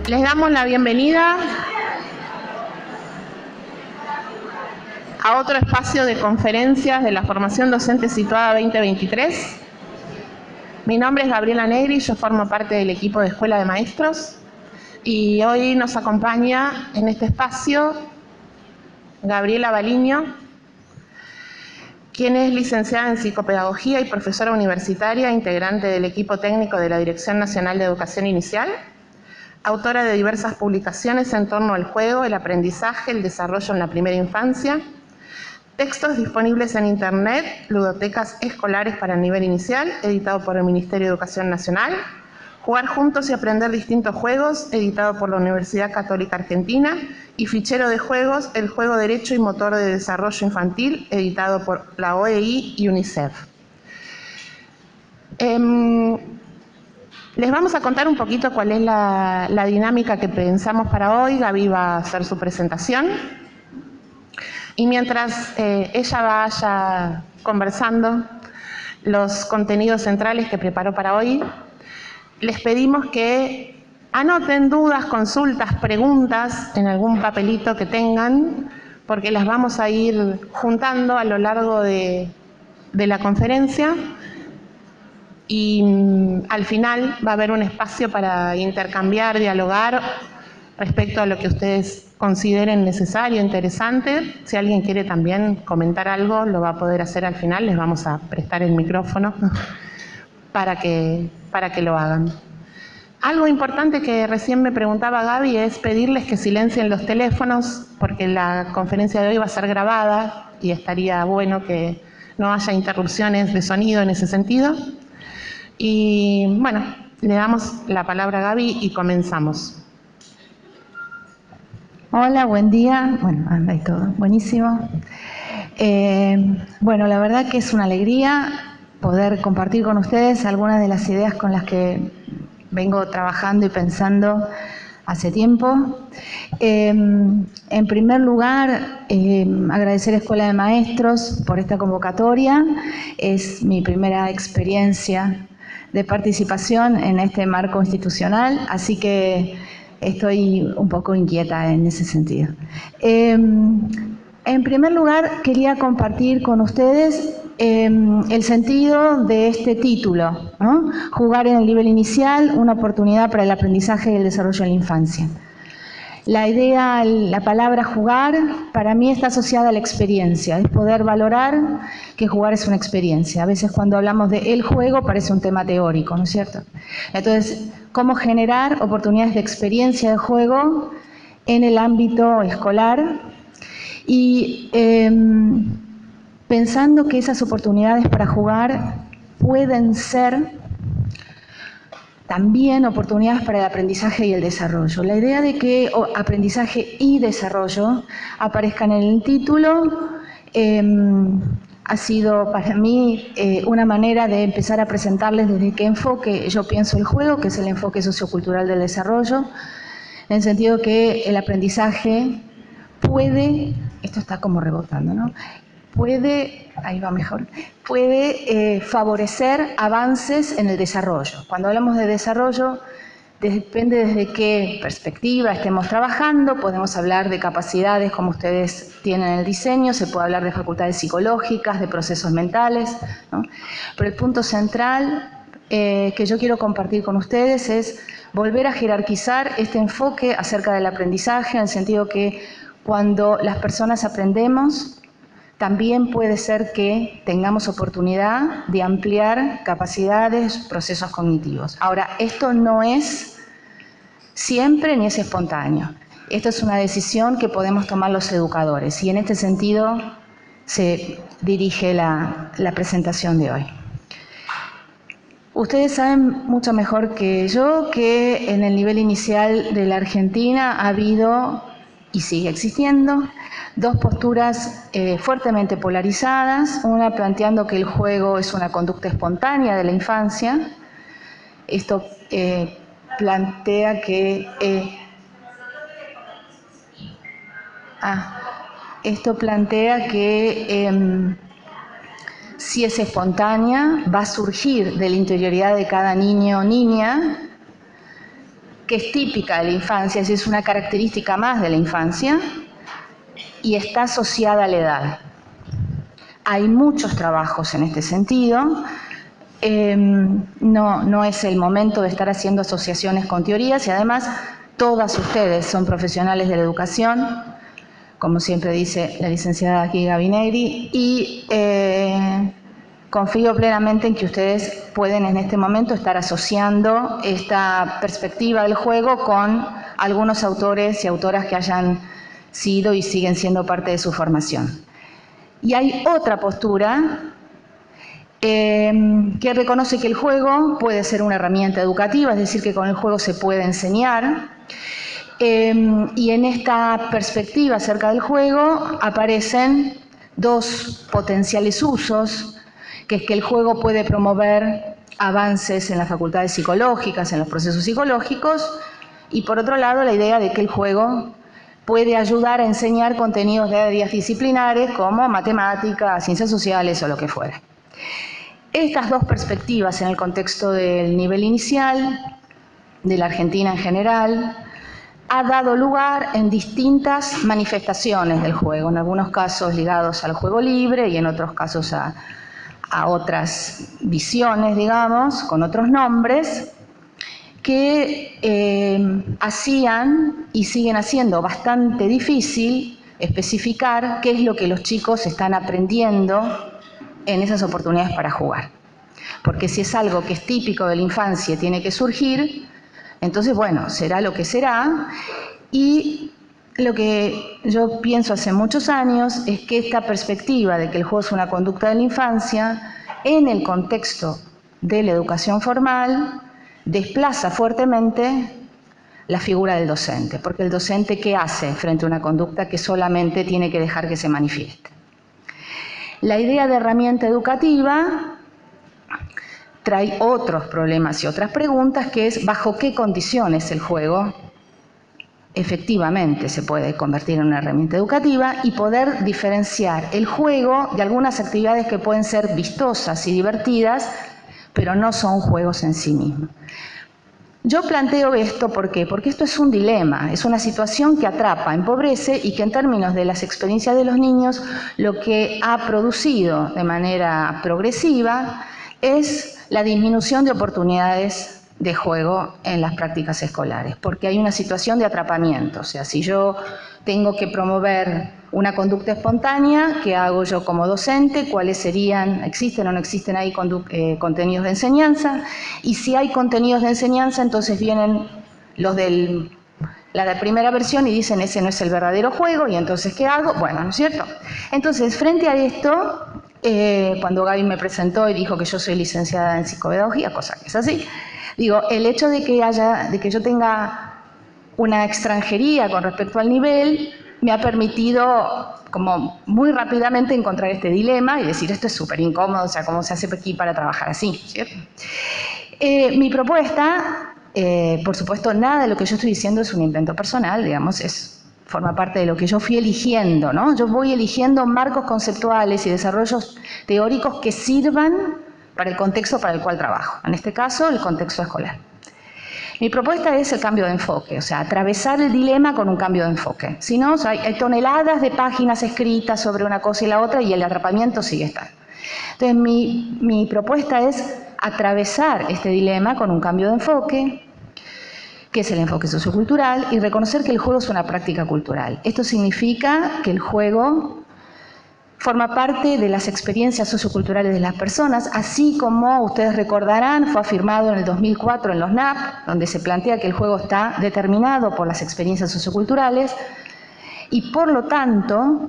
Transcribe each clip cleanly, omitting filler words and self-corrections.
Les damos la bienvenida a otro espacio de conferencias de la Formación Docente Situada 2023. Mi nombre es Gabriela Negri, yo formo parte del equipo de Escuela de Maestros y hoy nos acompaña en este espacio Gabriela Baliño, quien es licenciada en Psicopedagogía y profesora universitaria, integrante del equipo técnico de la Dirección Nacional de Educación Inicial, autora de diversas publicaciones en torno al juego, el aprendizaje, el desarrollo en la primera infancia, textos disponibles en Internet, ludotecas escolares para el nivel inicial, editado por el Ministerio de Educación Nacional, Jugar juntos y aprender distintos juegos, editado por la Universidad Católica Argentina, y fichero de juegos, el juego derecho y motor de desarrollo infantil, editado por la OEI y UNICEF. Les vamos a contar un poquito cuál es la dinámica que pensamos para hoy. Gaby va a hacer su presentación. Y mientras ella vaya conversando los contenidos centrales que preparó para hoy, les pedimos que anoten dudas, consultas, preguntas en algún papelito que tengan, porque las vamos a ir juntando a lo largo de la conferencia. Y al final va a haber un espacio para intercambiar, dialogar respecto a lo que ustedes consideren necesario, interesante. Si alguien quiere también comentar algo, lo va a poder hacer al final. Les vamos a prestar el micrófono para que lo hagan. Algo importante que recién me preguntaba Gaby es pedirles que silencien los teléfonos, porque la conferencia de hoy va a ser grabada y estaría bueno que no haya interrupciones de sonido en ese sentido. Y bueno, le damos la palabra a Gaby y comenzamos. Hola, buen día. Bueno, anda y todo. Buenísimo. Bueno, la verdad que es una alegría poder compartir con ustedes algunas de las ideas con las que vengo trabajando y pensando hace tiempo. En primer lugar, agradecer a Escuela de Maestros por esta convocatoria. Es mi primera experiencia de participación en este marco institucional, así que estoy un poco inquieta en ese sentido. En primer lugar, quería compartir con ustedes el sentido de este título, ¿no? Jugar en el nivel inicial, una oportunidad para el aprendizaje y el desarrollo en la infancia. La idea, la palabra jugar, para mí está asociada a la experiencia, es poder valorar que jugar es una experiencia. A veces cuando hablamos de el juego parece un tema teórico, ¿no es cierto? Entonces, ¿cómo generar oportunidades de experiencia de juego en el ámbito escolar? Y pensando que esas oportunidades para jugar pueden ser también oportunidades para el aprendizaje y el desarrollo. La idea de que aprendizaje y desarrollo aparezcan en el título ha sido para mí una manera de empezar a presentarles desde qué enfoque yo pienso el juego, que es el enfoque sociocultural del desarrollo, en el sentido que el aprendizaje puede, esto está como rebotando, ¿no? Puede, ahí va mejor, puede favorecer avances en el desarrollo. Cuando hablamos de desarrollo, depende desde qué perspectiva estemos trabajando, podemos hablar de capacidades como ustedes tienen en el diseño, se puede hablar de facultades psicológicas, de procesos mentales, ¿no? Pero el punto central que yo quiero compartir con ustedes es volver a jerarquizar este enfoque acerca del aprendizaje, en el sentido que cuando las personas aprendemos, también puede ser que tengamos oportunidad de ampliar capacidades, procesos cognitivos. Ahora, esto no es siempre ni es espontáneo. Esto es una decisión que podemos tomar los educadores y en este sentido se dirige la presentación de hoy. Ustedes saben mucho mejor que yo que en el nivel inicial de la Argentina ha habido y sigue existiendo dos posturas fuertemente polarizadas, una planteando que el juego es una conducta espontánea de la infancia. Esto plantea que si es espontánea va a surgir de la interioridad de cada niño o niña que es típica de la infancia, es una característica más de la infancia y está asociada a la edad. Hay muchos trabajos en este sentido. No es el momento de estar haciendo asociaciones con teorías y además todas ustedes son profesionales de la educación, como siempre dice la licenciada aquí Gaby Negri, y confío plenamente en que ustedes pueden en este momento estar asociando esta perspectiva del juego con algunos autores y autoras que hayan sido y siguen siendo parte de su formación. Y hay otra postura que reconoce que el juego puede ser una herramienta educativa, es decir, que con el juego se puede enseñar. Y en esta perspectiva acerca del juego aparecen dos potenciales usos, que es que el juego puede promover avances en las facultades psicológicas, en los procesos psicológicos, y por otro lado la idea de que el juego puede ayudar a enseñar contenidos de áreas disciplinares como matemáticas, ciencias sociales o lo que fuera. Estas dos perspectivas en el contexto del nivel inicial, de la Argentina en general, ha dado lugar en distintas manifestaciones del juego, en algunos casos ligados al juego libre y en otros casos a otras visiones, digamos, con otros nombres, que hacían y siguen haciendo bastante difícil especificar qué es lo que los chicos están aprendiendo en esas oportunidades para jugar. Porque si es algo que es típico de la infancia y tiene que surgir, entonces, bueno, será lo que será. Y lo que yo pienso hace muchos años es que esta perspectiva de que el juego es una conducta de la infancia, en el contexto de la educación formal, desplaza fuertemente la figura del docente. Porque el docente, ¿qué hace frente a una conducta que solamente tiene que dejar que se manifieste? La idea de herramienta educativa trae otros problemas y otras preguntas, que es bajo qué condiciones el juego efectivamente se puede convertir en una herramienta educativa y poder diferenciar el juego de algunas actividades que pueden ser vistosas y divertidas, pero no son juegos en sí mismos. Yo planteo esto, ¿por qué? Porque esto es un dilema, es una situación que atrapa, empobrece y que en términos de las experiencias de los niños lo que ha producido de manera progresiva es la disminución de oportunidades de juego en las prácticas escolares, porque hay una situación de atrapamiento. O sea, si yo tengo que promover una conducta espontánea, ¿qué hago yo como docente? ¿Cuáles serían, existen o no existen ahí contenidos de enseñanza? Y si hay contenidos de enseñanza, entonces vienen los de la primera versión y dicen ese no es el verdadero juego, y entonces ¿qué hago? Bueno, ¿no es cierto? Entonces, frente a esto, cuando Gaby me presentó y dijo que yo soy licenciada en psicopedagogía, cosa que es así, digo, el hecho de que yo tenga una extranjería con respecto al nivel me ha permitido como muy rápidamente encontrar este dilema y decir esto es súper incómodo, o sea, ¿cómo se hace aquí para trabajar así? ¿Cierto? Mi propuesta, por supuesto, nada de lo que yo estoy diciendo es un invento personal, digamos, forma parte de lo que yo fui eligiendo, ¿no? Yo voy eligiendo marcos conceptuales y desarrollos teóricos que sirvan para el contexto para el cual trabajo, en este caso, el contexto escolar. Mi propuesta es el cambio de enfoque, o sea, atravesar el dilema con un cambio de enfoque. Si no, o sea, hay toneladas de páginas escritas sobre una cosa y la otra y el atrapamiento sigue estando. Entonces, mi propuesta es atravesar este dilema con un cambio de enfoque, que es el enfoque sociocultural, y reconocer que el juego es una práctica cultural. Esto significa que el juego forma parte de las experiencias socioculturales de las personas, así como ustedes recordarán, fue afirmado en el 2004 en los NAP, donde se plantea que el juego está determinado por las experiencias socioculturales y por lo tanto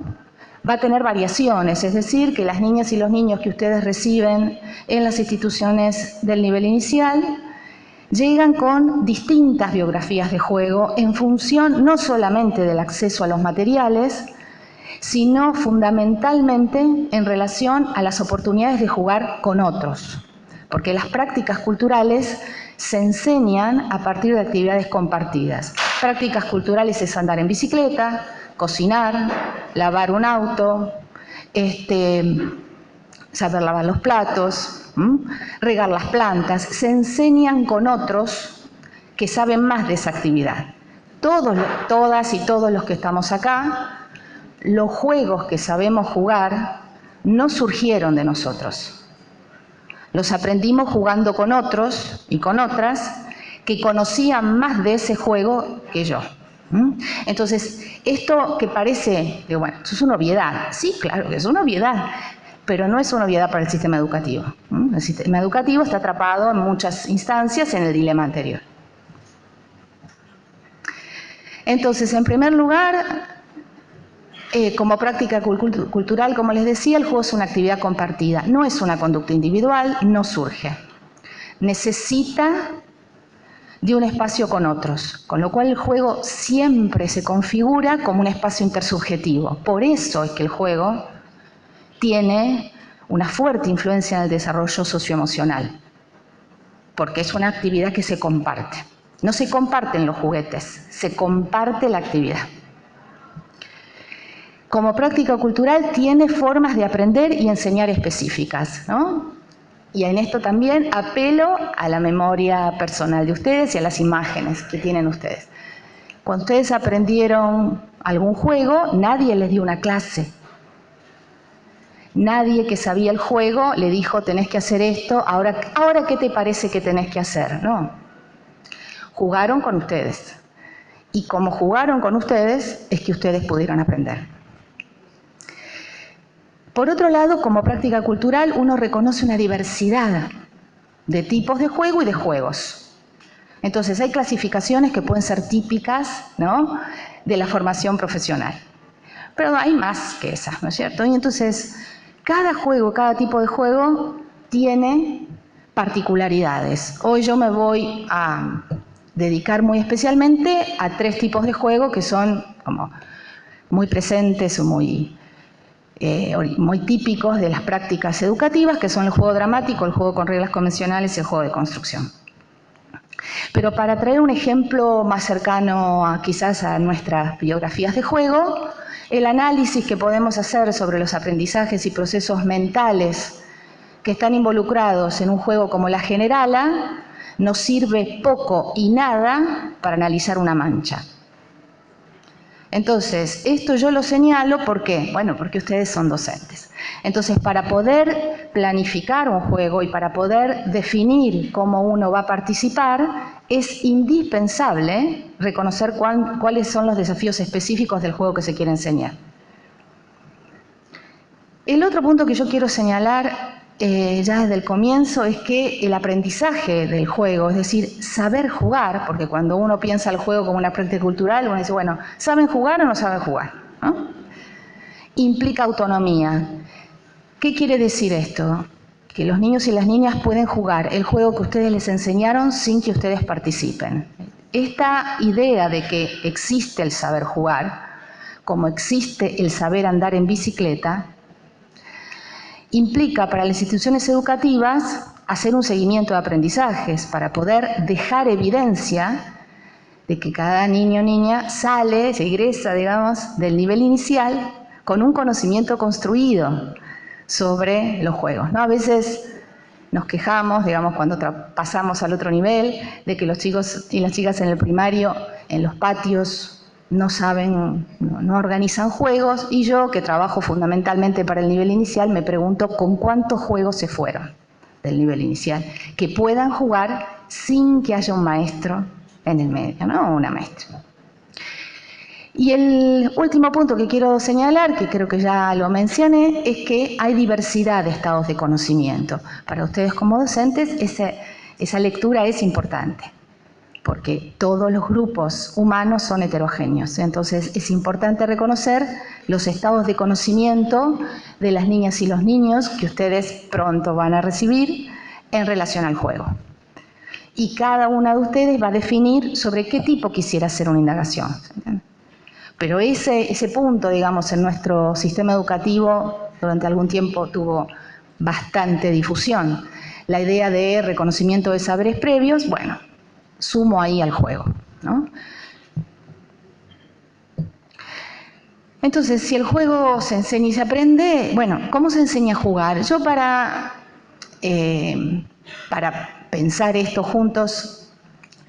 va a tener variaciones, es decir, que las niñas y los niños que ustedes reciben en las instituciones del nivel inicial llegan con distintas biografías de juego en función no solamente del acceso a los materiales, sino fundamentalmente en relación a las oportunidades de jugar con otros, porque las prácticas culturales se enseñan a partir de actividades compartidas. Prácticas culturales es andar en bicicleta, cocinar, lavar un auto, saber lavar los platos, regar las plantas. Se enseñan con otros que saben más de esa actividad. Todas y todos los que estamos acá, los juegos que sabemos jugar no surgieron de nosotros. Los aprendimos jugando con otros y con otras que conocían más de ese juego que yo. Entonces, esto que parece, bueno, eso es una obviedad. Sí, claro que es una obviedad, pero no es una obviedad para el sistema educativo. El sistema educativo está atrapado en muchas instancias en el dilema anterior. Entonces, en primer lugar, como práctica cultural, como les decía, el juego es una actividad compartida, no es una conducta individual, no surge. Necesita de un espacio con otros, con lo cual el juego siempre se configura como un espacio intersubjetivo. Por eso es que el juego tiene una fuerte influencia en el desarrollo socioemocional, porque es una actividad que se comparte. No se comparten los juguetes, se comparte la actividad. Como práctica cultural tiene formas de aprender y enseñar específicas, ¿no? Y en esto también apelo a la memoria personal de ustedes y a las imágenes que tienen ustedes. Cuando ustedes aprendieron algún juego, nadie les dio una clase. Nadie que sabía el juego le dijo, tenés que hacer esto, ahora ¿qué te parece que tenés que hacer? No. Jugaron con ustedes. Y como jugaron con ustedes, es que ustedes pudieron aprender. Por otro lado, como práctica cultural, uno reconoce una diversidad de tipos de juego y de juegos. Entonces, hay clasificaciones que pueden ser típicas, ¿no?, de la formación profesional. Pero hay más que esas, ¿no es cierto? Y entonces, cada juego, cada tipo de juego tiene particularidades. Hoy yo me voy a dedicar muy especialmente a 3 tipos de juego que son como muy presentes o muy típicos de las prácticas educativas, que son el juego dramático, el juego con reglas convencionales y el juego de construcción. Pero para traer un ejemplo más cercano quizás a nuestras biografías de juego, el análisis que podemos hacer sobre los aprendizajes y procesos mentales que están involucrados en un juego como la Generala nos sirve poco y nada para analizar una mancha. Entonces, esto yo lo señalo, ¿por qué? Bueno, porque ustedes son docentes. Entonces, para poder planificar un juego y para poder definir cómo uno va a participar, es indispensable reconocer cuáles son los desafíos específicos del juego que se quiere enseñar. El otro punto que yo quiero señalar ya desde el comienzo es que el aprendizaje del juego, es decir, saber jugar, porque cuando uno piensa el juego como una práctica cultural, uno dice, bueno, ¿saben jugar o no saben jugar? ¿No? Implica autonomía. ¿Qué quiere decir esto? Que los niños y las niñas pueden jugar el juego que ustedes les enseñaron sin que ustedes participen. Esta idea de que existe el saber jugar, como existe el saber andar en bicicleta, implica para las instituciones educativas hacer un seguimiento de aprendizajes para poder dejar evidencia de que cada niño o niña sale, se egresa, digamos, del nivel inicial con un conocimiento construido sobre los juegos, ¿no? A veces nos quejamos, digamos, cuando pasamos al otro nivel, de que los chicos y las chicas en el primario, en los patios, no saben, no organizan juegos, y yo, que trabajo fundamentalmente para el nivel inicial, me pregunto con cuántos juegos se fueron del nivel inicial, que puedan jugar sin que haya un maestro en el medio, ¿no? Una maestra. Y el último punto que quiero señalar, que creo que ya lo mencioné, es que hay diversidad de estados de conocimiento. Para ustedes como docentes, esa lectura es importante, porque todos los grupos humanos son heterogéneos. Entonces, es importante reconocer los estados de conocimiento de las niñas y los niños que ustedes pronto van a recibir en relación al juego. Y cada una de ustedes va a definir sobre qué tipo quisiera hacer una indagación. Pero ese punto, digamos, en nuestro sistema educativo durante algún tiempo tuvo bastante difusión. La idea de reconocimiento de saberes previos, bueno, sumo ahí al juego, ¿no? Entonces, si el juego se enseña y se aprende, bueno, ¿cómo se enseña a jugar? Yo para pensar esto juntos,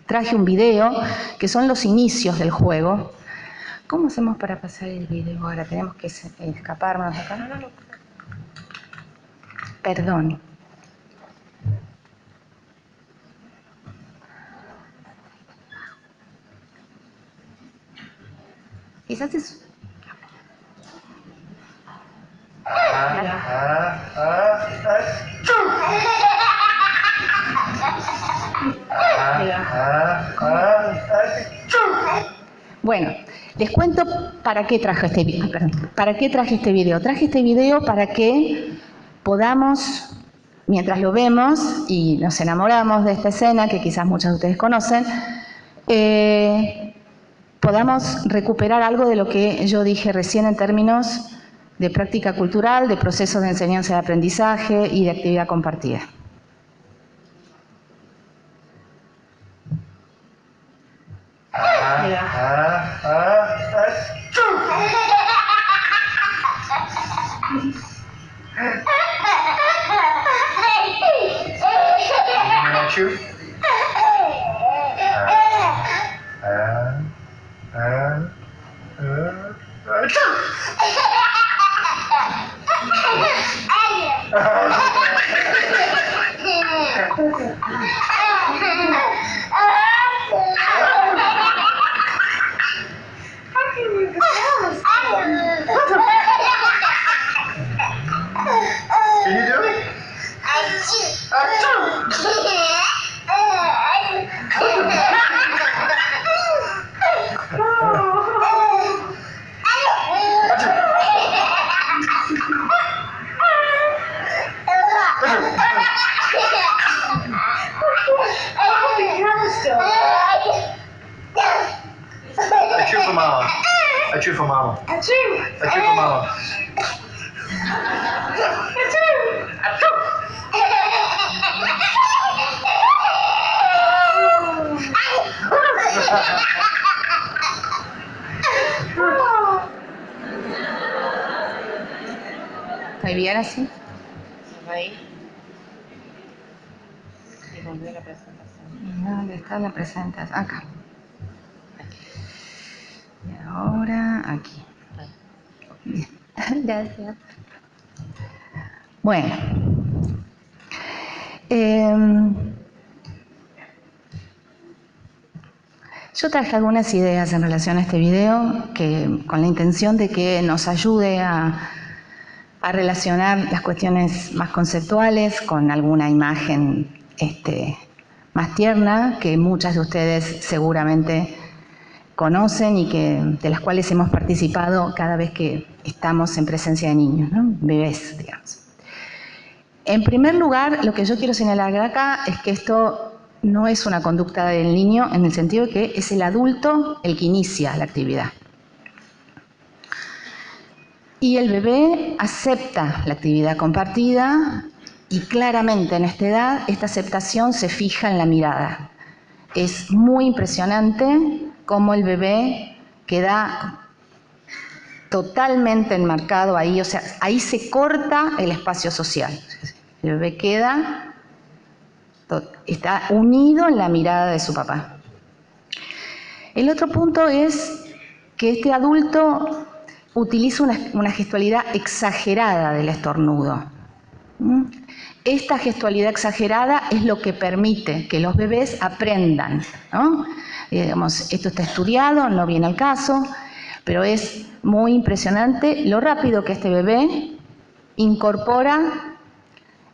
traje un video que son los inicios del juego. ¿Cómo hacemos para pasar el video ahora? Tenemos que escaparnos de acá. Perdón. Quizás es... Bueno, les cuento para qué traje este video. Traje este video para que podamos, mientras lo vemos y nos enamoramos de esta escena, que quizás muchos de ustedes conocen, podamos recuperar algo de lo que yo dije recién en términos de práctica cultural, de procesos de enseñanza y aprendizaje y de actividad compartida. Achoo for mama. Achoo for mama. ¿Está bien así? Ahí. Y volver a la presentación. ¿Dónde está la presentación? Acá. Y ahora aquí. Bien. Gracias. Bueno. Yo traje algunas ideas en relación a este video que, con la intención de que nos ayude a relacionar las cuestiones más conceptuales con alguna imagen más tierna que muchas de ustedes seguramente conocen y de las cuales hemos participado cada vez que estamos en presencia de niños, ¿no? Bebés, digamos. En primer lugar, lo que yo quiero señalar acá es que esto no es una conducta del niño en el sentido de que es el adulto el que inicia la actividad. Y el bebé acepta la actividad compartida y claramente en esta edad esta aceptación se fija en la mirada. Es muy impresionante cómo el bebé queda totalmente enmarcado ahí, o sea, ahí se corta el espacio social. El bebé está unido en la mirada de su papá. El otro punto es que este adulto utiliza una gestualidad exagerada del estornudo. Esta gestualidad exagerada es lo que permite que los bebés aprendan, ¿no? Digamos, esto está estudiado, no viene al caso, pero es muy impresionante lo rápido que este bebé incorpora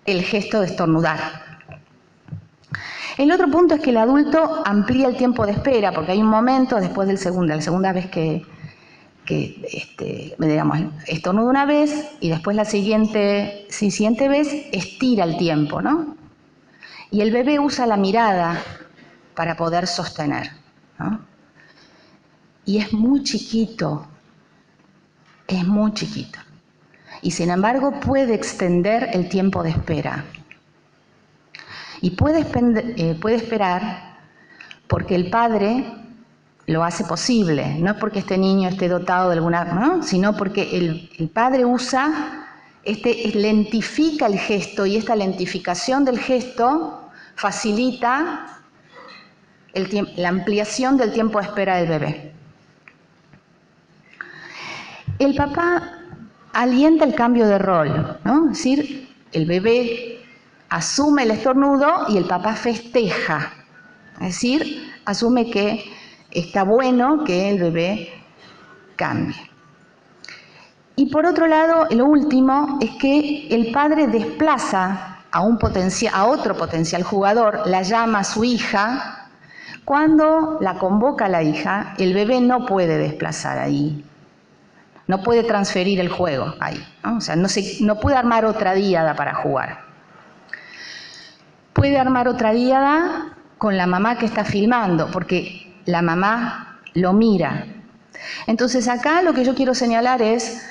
el gesto de estornudar. El otro punto es que el adulto amplía el tiempo de espera, porque hay un momento después de la segunda vez que digamos, estornuda una vez y después la siguiente vez estira el tiempo, ¿no? Y el bebé usa la mirada para poder sostener, ¿no? Y es muy chiquito, y sin embargo puede extender el tiempo de espera. Y puede esperar porque el padre lo hace posible, no es porque este niño esté dotado de alguna, ¿no? Sino porque el padre lentifica el gesto, y esta lentificación del gesto facilita la ampliación del tiempo de espera del bebé. El papá alienta el cambio de rol, ¿no? Es decir, el bebé asume el estornudo y el papá festeja. Es decir, asume que está bueno que el bebé cambie. Y por otro lado, lo último es que el padre desplaza a otro potencial jugador, la llama a su hija. Cuando la convoca a la hija, el bebé no puede desplazar ahí, no puede transferir el juego ahí, ¿no? O sea, no puede armar otra díada para jugar. Puede armar otra díada con la mamá que está filmando, porque la mamá lo mira. Entonces acá lo que yo quiero señalar es,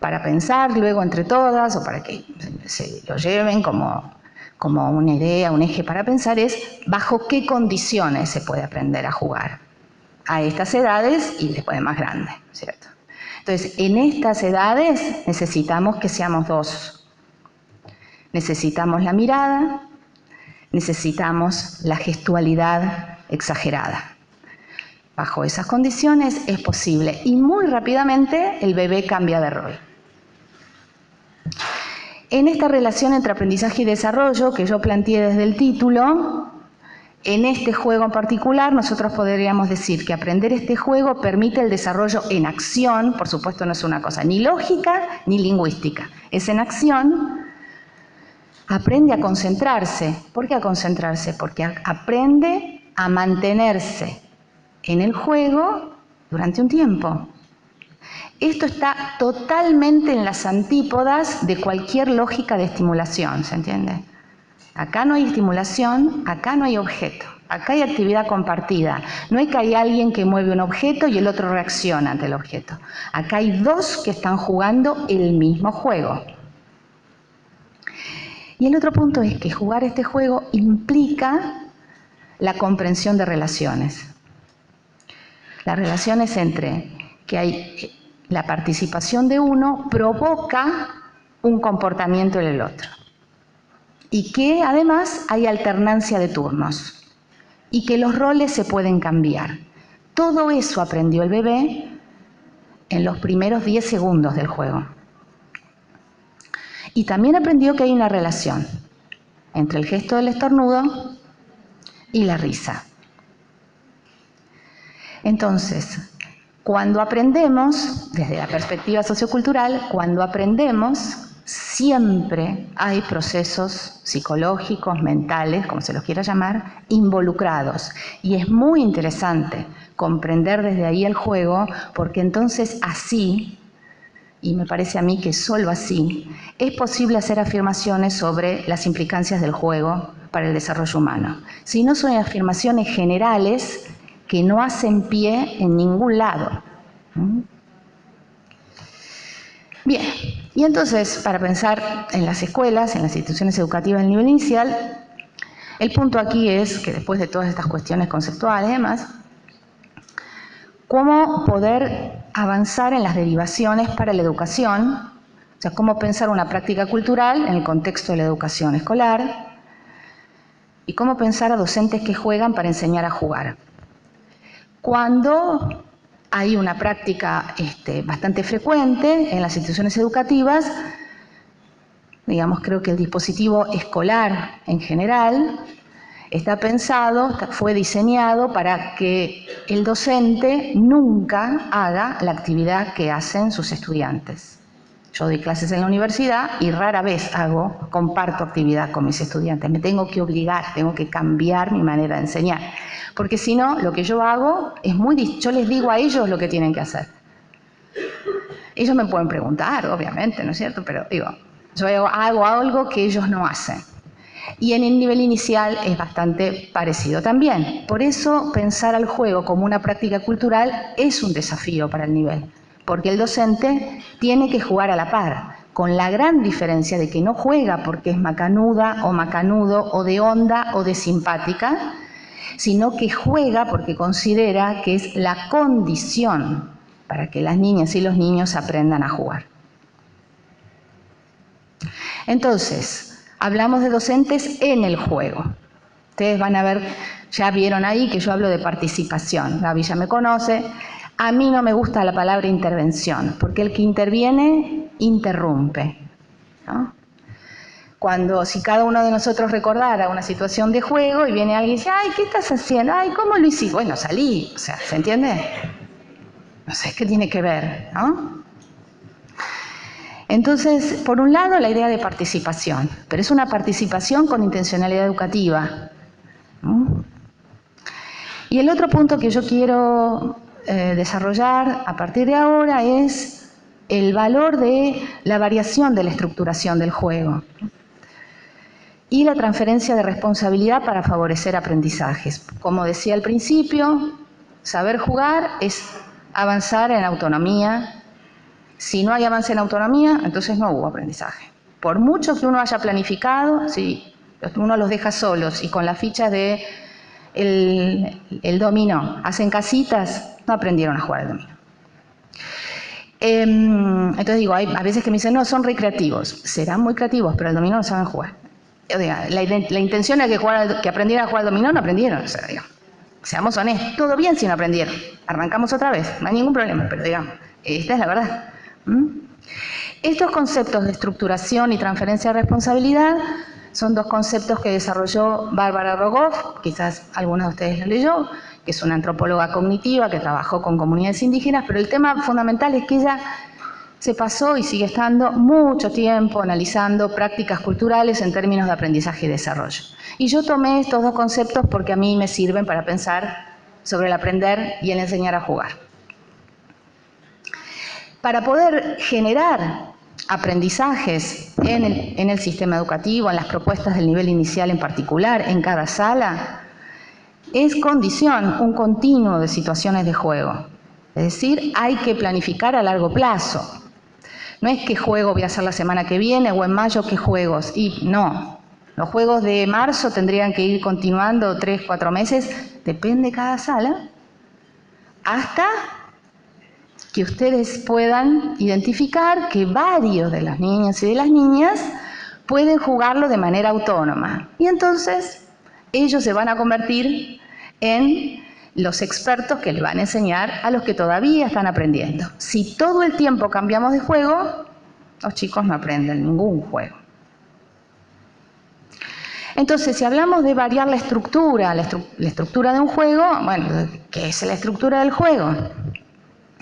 para pensar luego entre todas, o para que se lo lleven como una idea, un eje para pensar, es bajo qué condiciones se puede aprender a jugar a estas edades y después de más grande, ¿cierto? Entonces, en estas edades necesitamos que seamos dos. Necesitamos la mirada, necesitamos la gestualidad exagerada. Bajo esas condiciones es posible y muy rápidamente el bebé cambia de rol. En esta relación entre aprendizaje y desarrollo que yo planteé desde el título, en este juego en particular nosotros podríamos decir que aprender este juego permite el desarrollo en acción. Por supuesto no es una cosa ni lógica ni lingüística, es en acción. Aprende a concentrarse. ¿Por qué a concentrarse? Porque aprende a mantenerse en el juego durante un tiempo. Esto está totalmente en las antípodas de cualquier lógica de estimulación, ¿se entiende? Acá no hay estimulación, acá no hay objeto, acá hay actividad compartida. No es que hay alguien que mueve un objeto y el otro reacciona ante el objeto. Acá hay dos que están jugando el mismo juego. Y el otro punto es que jugar este juego implica la comprensión de relaciones. Las relaciones entre que hay la participación de uno provoca un comportamiento en el otro. Y que además hay alternancia de turnos. Y que los roles se pueden cambiar. Todo eso aprendió el bebé en los primeros 10 segundos del juego. Y también aprendió que hay una relación entre el gesto del estornudo y la risa. Entonces, cuando aprendemos, desde la perspectiva sociocultural, cuando aprendemos, siempre hay procesos psicológicos, mentales, como se los quiera llamar, involucrados. Y es muy interesante comprender desde ahí el juego, porque entonces así, y me parece a mí que solo así, es posible hacer afirmaciones sobre las implicancias del juego para el desarrollo humano. Si no son afirmaciones generales que no hacen pie en ningún lado. Bien, y entonces, para pensar en las escuelas, en las instituciones educativas del nivel inicial, el punto aquí es que después de todas estas cuestiones conceptuales y demás, cómo poder avanzar en las derivaciones para la educación, o sea, cómo pensar una práctica cultural en el contexto de la educación escolar y cómo pensar a docentes que juegan para enseñar a jugar. Cuando hay una práctica bastante frecuente en las instituciones educativas, digamos, creo que el dispositivo escolar en general está pensado, fue diseñado para que el docente nunca haga la actividad que hacen sus estudiantes. Yo doy clases en la universidad y rara vez comparto actividad con mis estudiantes. Me tengo que obligar, tengo que cambiar mi manera de enseñar. Porque si no, lo que yo hago es yo les digo a ellos lo que tienen que hacer. Ellos me pueden preguntar, obviamente, ¿no es cierto? Pero digo, yo hago algo que ellos no hacen. Y en el nivel inicial es bastante parecido también. Por eso pensar al juego como una práctica cultural es un desafío para el nivel. Porque el docente tiene que jugar a la par, con la gran diferencia de que no juega porque es macanuda o macanudo o de onda o de simpática, sino que juega porque considera que es la condición para que las niñas y los niños aprendan a jugar. Entonces, hablamos de docentes en el juego. Ustedes van a ver, ya vieron ahí que yo hablo de participación. Gaby ya me conoce. A mí no me gusta la palabra intervención, porque el que interviene, interrumpe, ¿no? Si cada uno de nosotros recordara una situación de juego y viene alguien y dice, ay, ¿qué estás haciendo? Ay, ¿cómo lo hiciste? Bueno, salí, o sea, ¿se entiende? No sé, ¿qué tiene que ver, no? Entonces, por un lado, la idea de participación, pero es una participación con intencionalidad educativa, ¿no? Y el otro punto que yo quiero desarrollar a partir de ahora es el valor de la variación de la estructuración del juego y la transferencia de responsabilidad para favorecer aprendizajes. Como decía al principio, saber jugar es avanzar en autonomía. Si no hay avance en autonomía, entonces no hubo aprendizaje. Por mucho que uno haya planificado, si uno los deja solos y con las fichas de el dominó hacen casitas, no aprendieron a jugar al dominó. Entonces digo, hay a veces que me dicen, no, son recreativos. Serán muy creativos, pero al dominó no saben jugar. La intención es que aprendieran a jugar al dominó, no aprendieron. O sea, digamos, seamos honestos, todo bien si no aprendieron. Arrancamos otra vez, no hay ningún problema, pero digamos, esta es la verdad. Estos conceptos de estructuración y transferencia de responsabilidad son dos conceptos que desarrolló Bárbara Rogoff, quizás alguno de ustedes lo leyó, que es una antropóloga cognitiva que trabajó con comunidades indígenas, pero el tema fundamental es que ella se pasó y sigue estando mucho tiempo analizando prácticas culturales en términos de aprendizaje y desarrollo. Y yo tomé estos dos conceptos porque a mí me sirven para pensar sobre el aprender y el enseñar a jugar. Para poder generar aprendizajes en el sistema educativo, en las propuestas del nivel inicial en particular, en cada sala, es condición un continuo de situaciones de juego. Es decir, hay que planificar a largo plazo. No es qué juego voy a hacer la semana que viene o en mayo qué juegos. Y no, los juegos de marzo tendrían que ir continuando 3, 4 meses, depende de cada sala, hasta que ustedes puedan identificar que varios de las niñas y de las niñas pueden jugarlo de manera autónoma. Y entonces ellos se van a convertir en los expertos que le van a enseñar a los que todavía están aprendiendo. Si todo el tiempo cambiamos de juego, los chicos no aprenden ningún juego. Entonces, si hablamos de variar la estructura de un juego, bueno, ¿qué es la estructura del juego?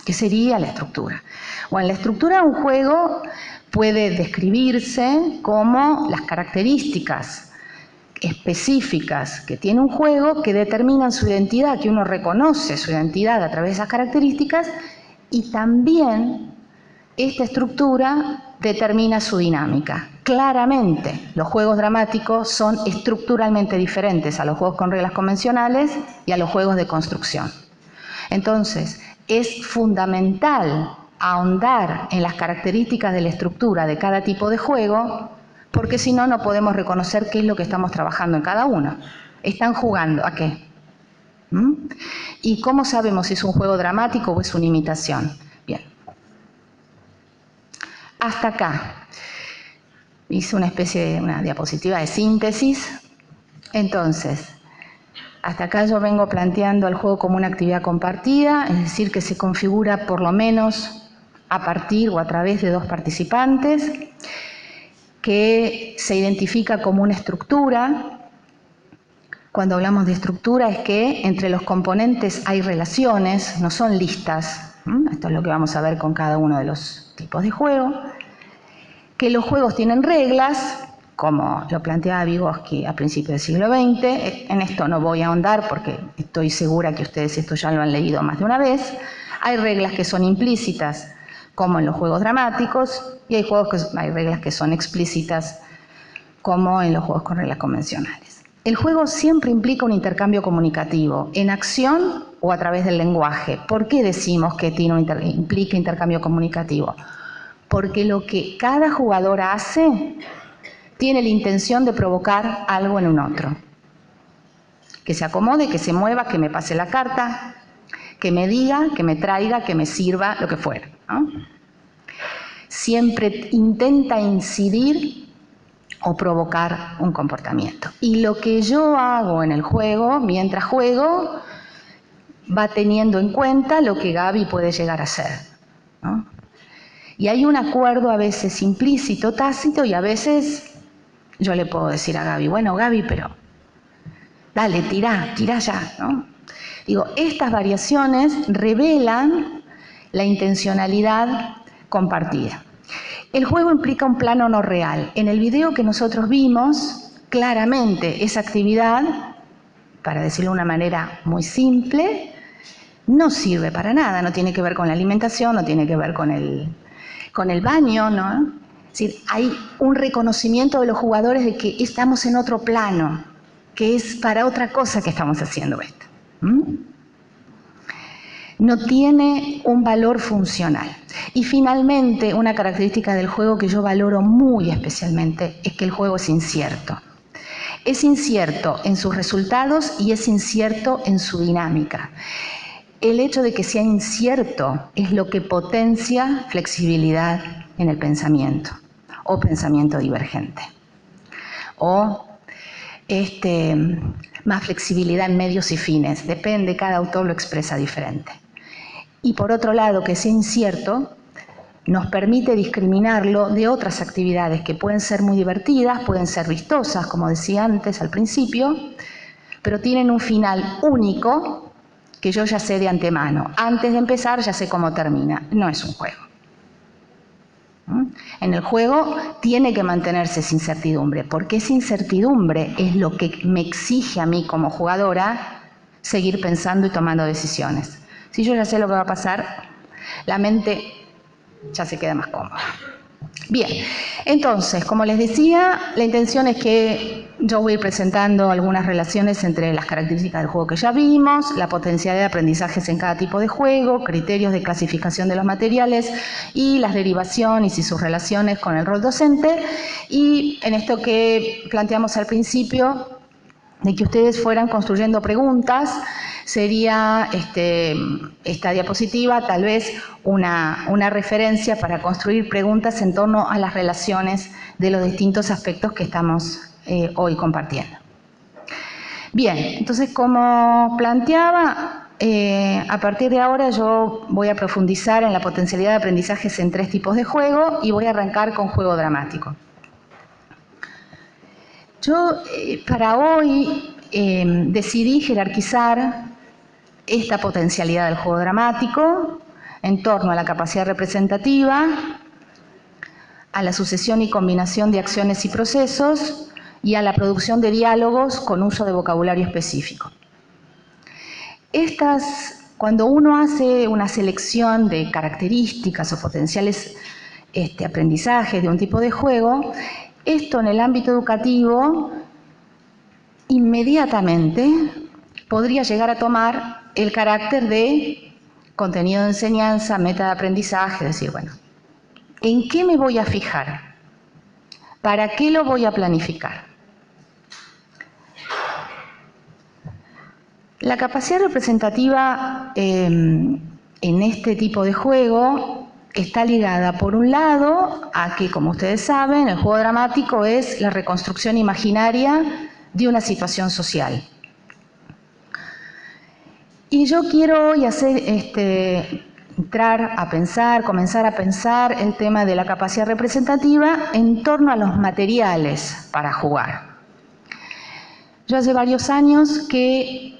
¿Qué sería la estructura? Bueno, la estructura de un juego puede describirse como las características específicas que tiene un juego que determinan su identidad, que uno reconoce su identidad a través de esas características, y también esta estructura determina su dinámica. Claramente, los juegos dramáticos son estructuralmente diferentes a los juegos con reglas convencionales y a los juegos de construcción. Entonces, es fundamental ahondar en las características de la estructura de cada tipo de juego, porque si no, no podemos reconocer qué es lo que estamos trabajando en cada uno. ¿Están jugando a qué? ¿Y cómo sabemos si es un juego dramático o es una imitación? Bien. Hasta acá. Hice una diapositiva de síntesis. Entonces, hasta acá yo vengo planteando el juego como una actividad compartida, es decir, que se configura por lo menos a partir o a través de dos participantes, que se identifica como una estructura. Cuando hablamos de estructura es que entre los componentes hay relaciones, no son listas. Esto es lo que vamos a ver con cada uno de los tipos de juego. Que los juegos tienen reglas, como lo planteaba Vygotsky a principios del siglo XX. En esto no voy a ahondar porque estoy segura que ustedes esto ya lo han leído más de una vez. Hay reglas que son implícitas, como en los juegos dramáticos, y hay reglas que son explícitas, como en los juegos con reglas convencionales. El juego siempre implica un intercambio comunicativo, en acción o a través del lenguaje. ¿Por qué decimos que implica intercambio comunicativo? Porque lo que cada jugador hace tiene la intención de provocar algo en un otro. Que se acomode, que se mueva, que me pase la carta, que me diga, que me traiga, que me sirva, lo que fuera, ¿no? Siempre intenta incidir o provocar un comportamiento. Y lo que yo hago en el juego, mientras juego, va teniendo en cuenta lo que Gaby puede llegar a ser, ¿no? Y hay un acuerdo a veces implícito, tácito, y a veces yo le puedo decir a Gaby, bueno, Gaby, pero dale, tirá ya, ¿no? Digo, estas variaciones revelan la intencionalidad compartida. El juego implica un plano no real. En el video que nosotros vimos, claramente esa actividad, para decirlo de una manera muy simple, no sirve para nada, no tiene que ver con la alimentación, no tiene que ver con el baño, ¿no? Es decir, hay un reconocimiento de los jugadores de que estamos en otro plano, que es para otra cosa que estamos haciendo esto. No tiene un valor funcional. Y finalmente, una característica del juego que yo valoro muy especialmente es que el juego es incierto. Es incierto en sus resultados y es incierto en su dinámica. El hecho de que sea incierto es lo que potencia flexibilidad en el pensamiento o pensamiento divergente. O más flexibilidad en medios y fines, depende, cada autor lo expresa diferente. Y por otro lado, que sea incierto nos permite discriminarlo de otras actividades que pueden ser muy divertidas, pueden ser vistosas, como decía antes al principio, pero tienen un final único que yo ya sé de antemano. Antes de empezar ya sé cómo termina. No es un juego. En el juego tiene que mantenerse esa incertidumbre, porque esa incertidumbre es lo que me exige a mí como jugadora seguir pensando y tomando decisiones. Si yo ya sé lo que va a pasar, la mente ya se queda más cómoda. Bien, entonces, como les decía, la intención es que yo voy a ir presentando algunas relaciones entre las características del juego que ya vimos, la potencialidad de aprendizajes en cada tipo de juego, criterios de clasificación de los materiales y las derivaciones y sus relaciones con el rol docente. Y en esto que planteamos al principio, de que ustedes fueran construyendo preguntas, sería esta diapositiva tal vez una referencia para construir preguntas en torno a las relaciones de los distintos aspectos que estamos hoy compartiendo. Bien, entonces como planteaba, a partir de ahora yo voy a profundizar en la potencialidad de aprendizajes en 3 tipos de juego y voy a arrancar con juego dramático. Yo para hoy decidí jerarquizar esta potencialidad del juego dramático en torno a la capacidad representativa, a la sucesión y combinación de acciones y procesos y a la producción de diálogos con uso de vocabulario específico. Cuando uno hace una selección de características o potenciales aprendizajes de un tipo de juego, esto en el ámbito educativo inmediatamente podría llegar a tomar el carácter de contenido de enseñanza, meta de aprendizaje, es decir, bueno, ¿en qué me voy a fijar? ¿Para qué lo voy a planificar? La capacidad representativa en este tipo de juego está ligada, por un lado, a que, como ustedes saben, el juego dramático es la reconstrucción imaginaria de una situación social. Y yo quiero hoy comenzar a pensar el tema de la capacidad representativa en torno a los materiales para jugar. Yo hace varios años que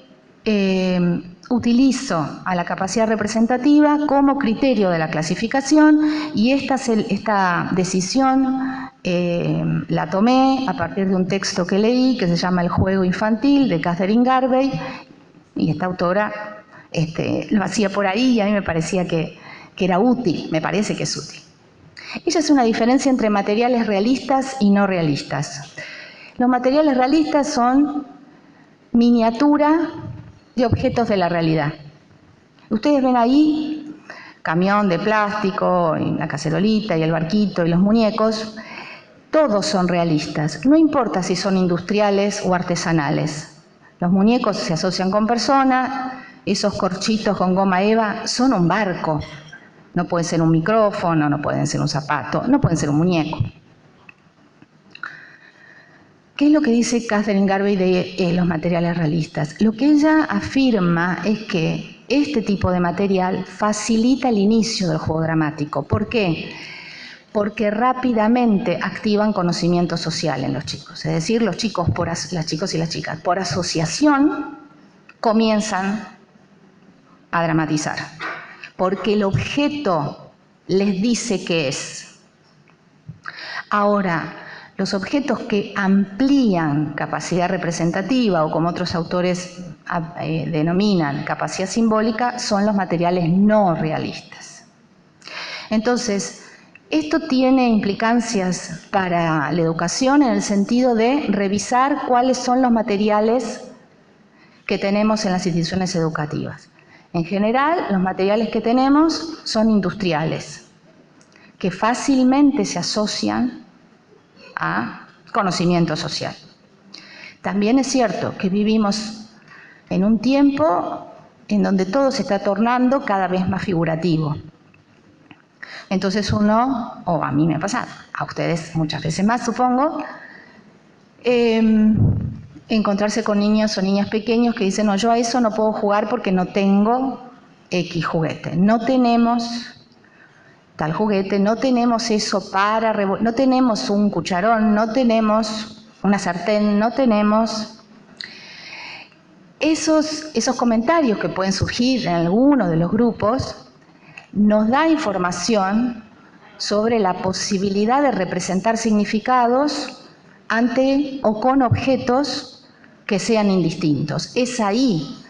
utilizo a la capacidad representativa como criterio de la clasificación y esta decisión la tomé a partir de un texto que leí que se llama El juego infantil de Catherine Garvey, y esta autora lo hacía por ahí y a mí me parecía que era útil, me parece que es útil. Ella hace una diferencia entre materiales realistas y no realistas. Los materiales realistas son miniatura de objetos de la realidad. Ustedes ven ahí camión de plástico, y la cacerolita y el barquito y los muñecos, todos son realistas, no importa si son industriales o artesanales. Los muñecos se asocian con personas, esos corchitos con goma eva son un barco, no pueden ser un micrófono, no pueden ser un zapato, no pueden ser un muñeco. ¿Qué es lo que dice Catherine Garvey de los materiales realistas? Lo que ella afirma es que este tipo de material facilita el inicio del juego dramático. ¿Por qué? Porque rápidamente activan conocimiento social en los chicos. Es decir, los chicos y las chicas, por asociación, comienzan a dramatizar. Porque el objeto les dice qué es. Ahora, los objetos que amplían capacidad representativa o como otros autores denominan capacidad simbólica son los materiales no realistas. Entonces, esto tiene implicancias para la educación en el sentido de revisar cuáles son los materiales que tenemos en las instituciones educativas. En general, los materiales que tenemos son industriales, que fácilmente se asocian a conocimiento social. También es cierto que vivimos en un tiempo en donde todo se está tornando cada vez más figurativo. Entonces uno, o a mí me ha pasado, a ustedes muchas veces más supongo, encontrarse con niños o niñas pequeños que dicen, no, yo a eso no puedo jugar porque no tengo X juguete. No tenemos tal juguete, no tenemos eso para, no tenemos un cucharón, no tenemos una sartén, no tenemos. Esos comentarios que pueden surgir en alguno de los grupos nos da información sobre la posibilidad de representar significados ante o con objetos que sean indistintos. Es ahí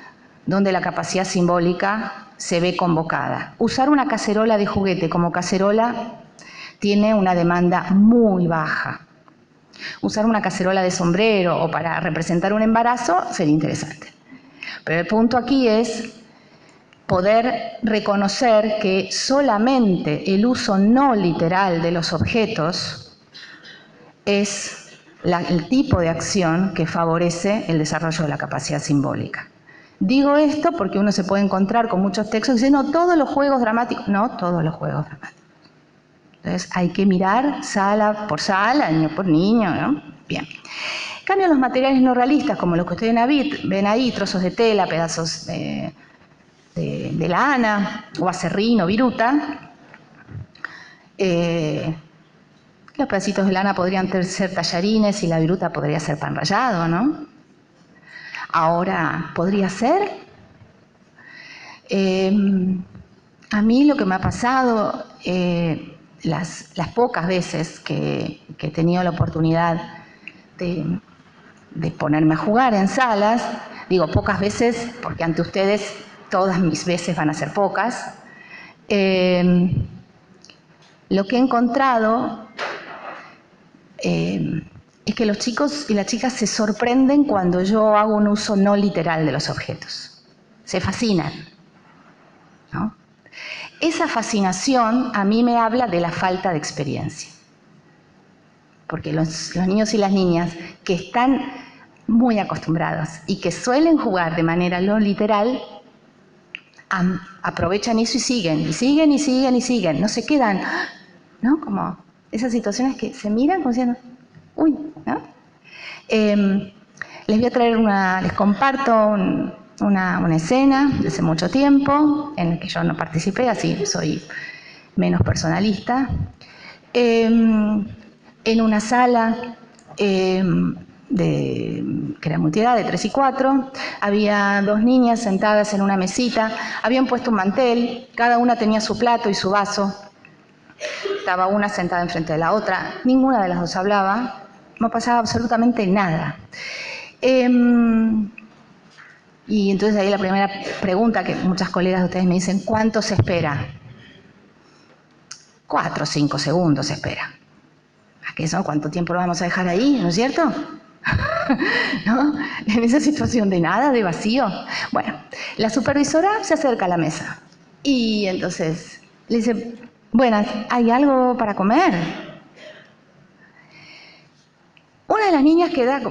donde la capacidad simbólica se ve convocada. Usar una cacerola de juguete como cacerola tiene una demanda muy baja. Usar una cacerola de sombrero o para representar un embarazo sería interesante. Pero el punto aquí es poder reconocer que solamente el uso no literal de los objetos es el tipo de acción que favorece el desarrollo de la capacidad simbólica. Digo esto porque uno se puede encontrar con muchos textos que dicen, no, todos los juegos dramáticos, no todos los juegos dramáticos. Entonces hay que mirar sala por sala, niño por niño, ¿no? Bien. En cambio, los materiales no realistas, como los que ustedes ven ahí, trozos de tela, pedazos de lana, o acerrín o viruta, los pedacitos de lana podrían ser tallarines y la viruta podría ser pan rallado, ¿no? Ahora, ¿podría ser? A mí lo que me ha pasado, las pocas veces que he tenido la oportunidad de ponerme a jugar en salas, digo pocas veces porque ante ustedes todas mis veces van a ser pocas, lo que he encontrado es que los chicos y las chicas se sorprenden cuando yo hago un uso no literal de los objetos. Se fascinan, ¿no? Esa fascinación a mí me habla de la falta de experiencia. Porque los niños y las niñas que están muy acostumbrados y que suelen jugar de manera no literal, aprovechan eso y siguen, y siguen, y siguen, y siguen. No se quedan, ¿no? Como esas situaciones que se miran como diciendo, uy, ¿no? Les voy a traer les comparto una escena de hace mucho tiempo en la que yo no participé, así soy menos personalista. En una sala que era multiedad de 3 y 4, había 2 niñas sentadas en una mesita, habían puesto un mantel, cada una tenía su plato y su vaso, estaba una sentada enfrente de la otra, ninguna de las dos hablaba, no pasaba absolutamente nada. Y entonces ahí la primera pregunta que muchas colegas de ustedes me dicen, ¿cuánto se espera? 4 o 5 segundos se espera. ¿A qué eso? ¿Cuánto tiempo lo vamos a dejar ahí? ¿No es cierto? ¿No? En esa situación de nada, de vacío. Bueno, la supervisora se acerca a la mesa y entonces le dice, buenas, ¿hay algo para comer? Una de las niñas queda,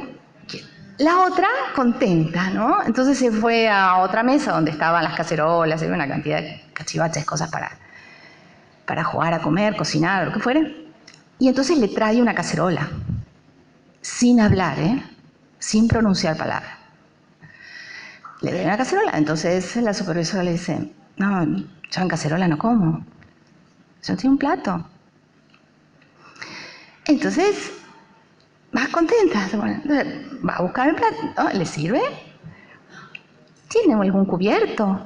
la otra contenta, ¿no? Entonces se fue a otra mesa donde estaban las cacerolas, había una cantidad de cachivaches, cosas para jugar, a comer, cocinar, lo que fuera. Y entonces le trae una cacerola. sin hablar, sin pronunciar palabras. Le doy una cacerola, entonces la supervisora le dice, no, yo en cacerola no como, yo tengo un plato. Entonces, más contenta, bueno, va a buscar el plato, ¿no? ¿Le sirve? ¿Tiene algún cubierto?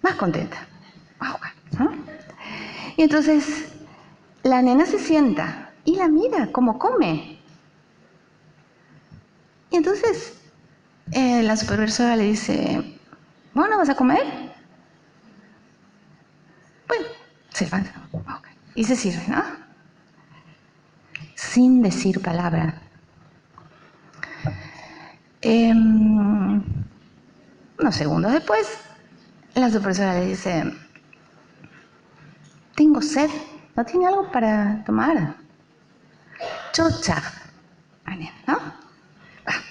Más contenta, va a buscar, ¿no? Y entonces la nena se sienta y la mira cómo come. Y entonces la supervisora le dice, ¿bueno, vas a comer? Bueno, se va, okay. Y se sirve, ¿no? Sin decir palabra. Unos segundos después, la supervisora le dice, tengo sed, ¿no tiene algo para tomar? Chocha, ¿no?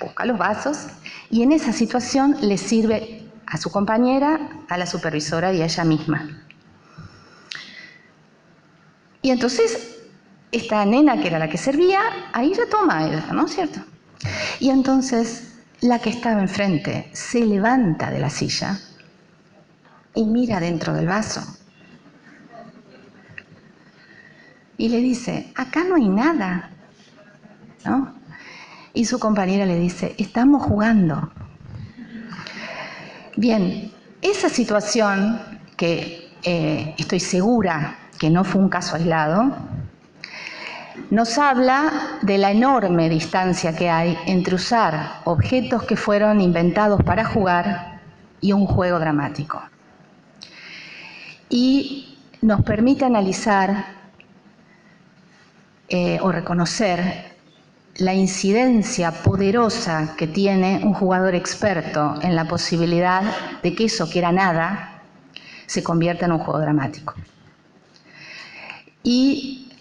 Busca los vasos y en esa situación le sirve a su compañera, a la supervisora y a ella misma. Y entonces esta nena, que era la que servía, ahí ya toma ella, ¿no es cierto? Y entonces la que estaba enfrente se levanta de la silla y mira dentro del vaso. Y le dice, acá no hay nada, ¿no? Y su compañera le dice, estamos jugando. Bien, esa situación, que estoy segura que no fue un caso aislado, nos habla de la enorme distancia que hay entre usar objetos que fueron inventados para jugar y un juego dramático. Y nos permite analizar o reconocer la incidencia poderosa que tiene un jugador experto en la posibilidad de que eso que era nada se convierta en un juego dramático. Y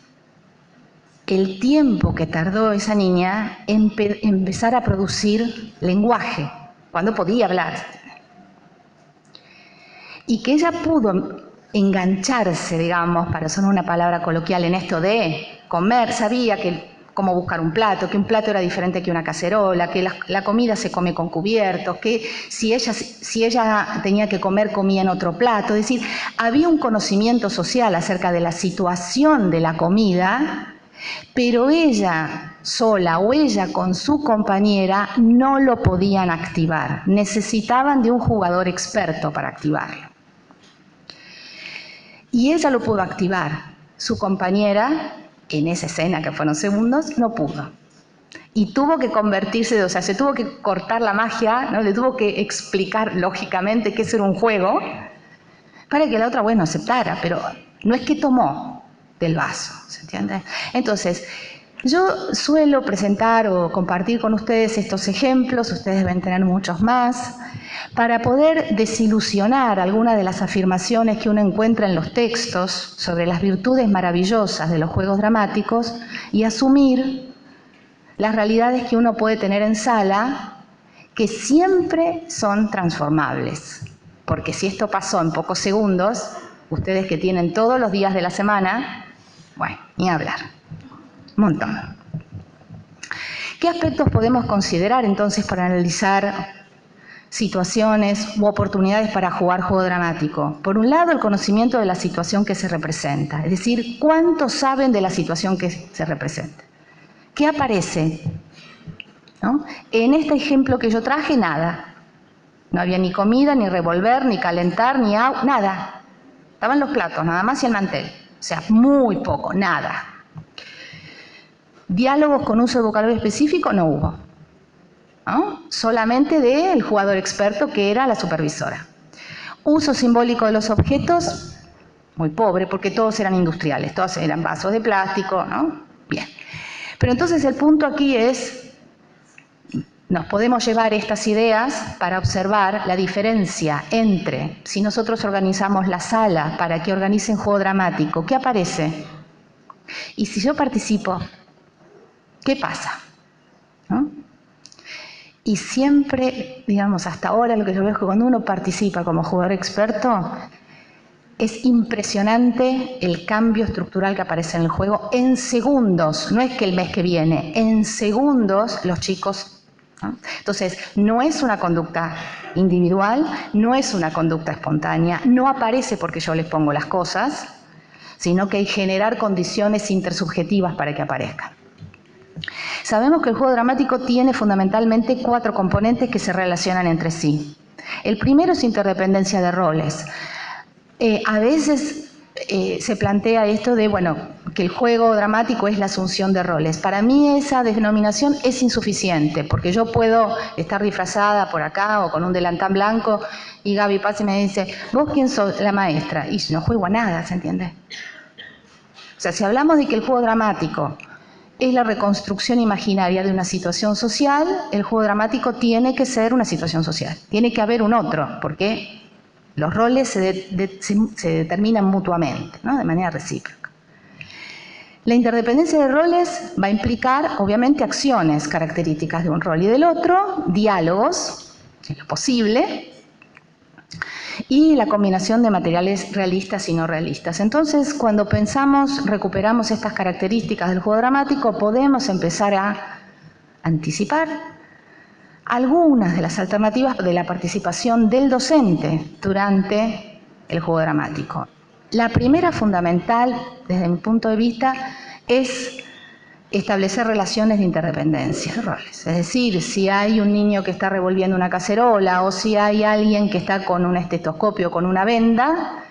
el tiempo que tardó esa niña en empezar a producir lenguaje, cuando podía hablar. Y que ella pudo engancharse, digamos, para usar una palabra coloquial, en esto de comer, sabía que cómo buscar un plato, que un plato era diferente que una cacerola, que la comida se come con cubiertos, que si ella tenía que comer, comía en otro plato. Es decir, había un conocimiento social acerca de la situación de la comida, pero ella sola o ella con su compañera no lo podían activar. Necesitaban de un jugador experto para activarlo. Y ella lo pudo activar. Su compañera, en esa escena que fueron segundos, no pudo. Y tuvo que convertirse, o sea, se tuvo que cortar la magia, ¿no? Le tuvo que explicar lógicamente que eso era un juego, para que la otra, bueno, aceptara, pero no es que tomó del vaso, ¿se entiende? Entonces, yo suelo presentar o compartir con ustedes estos ejemplos, ustedes deben tener muchos más, para poder desilusionar algunas de las afirmaciones que uno encuentra en los textos sobre las virtudes maravillosas de los juegos dramáticos y asumir las realidades que uno puede tener en sala, que siempre son transformables. Porque si esto pasó en pocos segundos, ustedes que tienen todos los días de la semana, bueno, ni hablar. Un montón. ¿Qué aspectos podemos considerar entonces para analizar situaciones u oportunidades para jugar juego dramático? Por un lado, el conocimiento de la situación que se representa, es decir, ¿cuántos saben de la situación que se representa? ¿Qué aparece? ¿No? En este ejemplo que yo traje, nada. No había ni comida, ni revolver, ni calentar, ni agua, nada. Estaban los platos, nada más, y el mantel. O sea, muy poco, nada. Diálogos con uso de vocabulario específico no hubo, ¿no? Solamente del jugador experto, que era la supervisora. Uso simbólico de los objetos, muy pobre, porque todos eran industriales, todos eran vasos de plástico, ¿no? Bien. Pero entonces el punto aquí es, nos podemos llevar estas ideas para observar la diferencia entre, si nosotros organizamos la sala para que organicen juego dramático, ¿qué aparece? Y si yo participo, ¿qué pasa? ¿No? Y siempre, digamos, hasta ahora lo que yo veo es que cuando uno participa como jugador experto, Es impresionante el cambio estructural que aparece en el juego en segundos. No es que el mes que viene, en segundos los chicos, ¿no? Entonces, no es una conducta individual, no es una conducta espontánea, no aparece porque yo les pongo las cosas, sino que hay que generar condiciones intersubjetivas para que aparezcan. Sabemos que el juego dramático tiene fundamentalmente 4 componentes que se relacionan entre sí. El primero es interdependencia de roles. A veces se plantea esto de, bueno, que el juego dramático es la asunción de roles. Para mí esa denominación es insuficiente, porque yo puedo estar disfrazada por acá o con un delantal blanco y Gaby pasa y me dice, ¿vos quién sos? La maestra. Y no juego a nada, ¿se entiende? O sea, si hablamos de que el juego dramático es la reconstrucción imaginaria de una situación social, el juego dramático tiene que ser una situación social. Tiene que haber un otro, porque los roles se determinan mutuamente, ¿no? De manera recíproca. La interdependencia de roles va a implicar, obviamente, acciones características de un rol y del otro, diálogos, en lo posible, y la combinación de materiales realistas y no realistas. Entonces, cuando recuperamos estas características del juego dramático, podemos empezar a anticipar algunas de las alternativas de la participación del docente durante el juego dramático. La primera fundamental, desde mi punto de vista, es establecer relaciones de interdependencia de roles. Es decir, si hay un niño que está revolviendo una cacerola o si hay alguien que está con un estetoscopio, con una venda,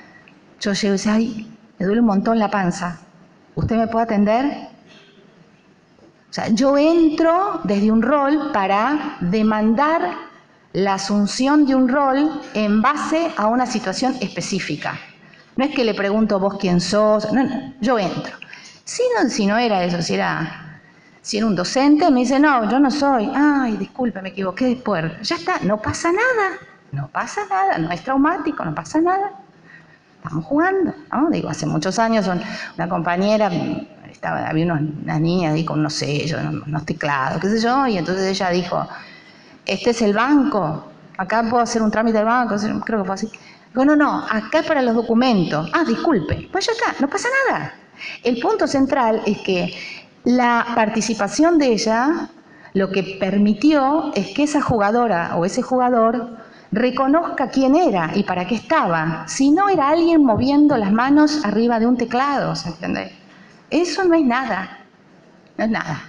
yo llego y digo, ay, me duele un montón la panza, ¿usted me puede atender? O sea, yo entro desde un rol para demandar la asunción de un rol en base a una situación específica. No es que le pregunto vos quién sos, no, yo entro. Si no era eso, si era un docente, me dice, no, yo no soy. Ay, disculpe, me equivoqué de puerta. Ya está, no pasa nada, no es traumático, no pasa nada. Estamos jugando, ¿no? Digo, hace muchos años una compañera... había unas niñas ahí con unos sellos, unos teclados, qué sé yo, y entonces ella dijo, este es el banco, acá puedo hacer un trámite del banco, creo que fue así. Digo, no, acá es para los documentos. Ah, disculpe, pues ya está, no pasa nada. El punto central es que la participación de ella lo que permitió es que esa jugadora o ese jugador reconozca quién era y para qué estaba. Si no, era alguien moviendo las manos arriba de un teclado, ¿se entiende? Eso no es nada, no es nada.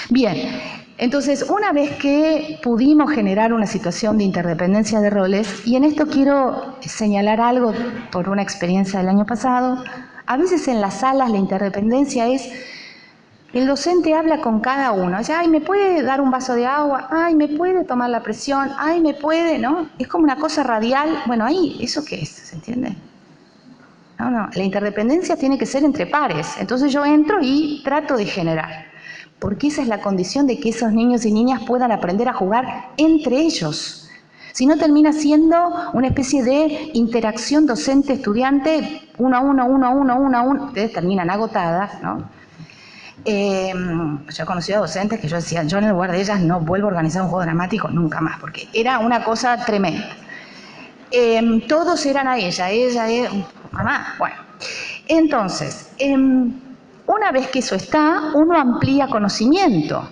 Bien, entonces una vez que pudimos generar una situación de interdependencia de roles, y en esto quiero señalar algo por una experiencia del año pasado, a veces en las salas la interdependencia es, el docente habla con cada uno, o sea, ay, ¿me puede dar un vaso de agua? Ay, ¿me puede tomar la presión? Ay, ¿me puede? ¿No? Es como una cosa radial, bueno, ahí, ¿eso qué es? ¿Se entiende? No, la interdependencia tiene que ser entre pares. Entonces yo entro y trato de generar. Porque esa es la condición de que esos niños y niñas puedan aprender a jugar entre ellos. Si no, termina siendo una especie de interacción docente-estudiante, uno a uno. Ustedes terminan agotadas, ¿no? Yo he conocido docentes que yo decía, yo en el lugar de ellas no vuelvo a organizar un juego dramático nunca más, porque era una cosa tremenda. Todos eran a ella mamá, bueno. Entonces, una vez que eso está, uno amplía conocimiento.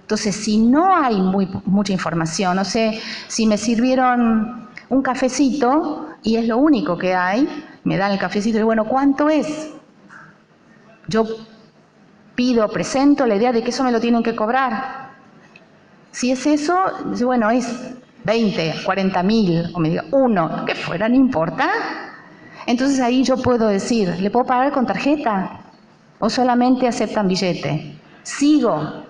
Entonces, si no hay mucha información, no sé, si me sirvieron un cafecito y es lo único que hay, me dan el cafecito y bueno, ¿cuánto es? Yo presento la idea de que eso me lo tienen que cobrar. Si es eso, bueno, es 20, 40.000, o me diga, uno, que fuera, no importa. Entonces ahí yo puedo decir, ¿le puedo pagar con tarjeta? ¿O solamente aceptan billete? Sigo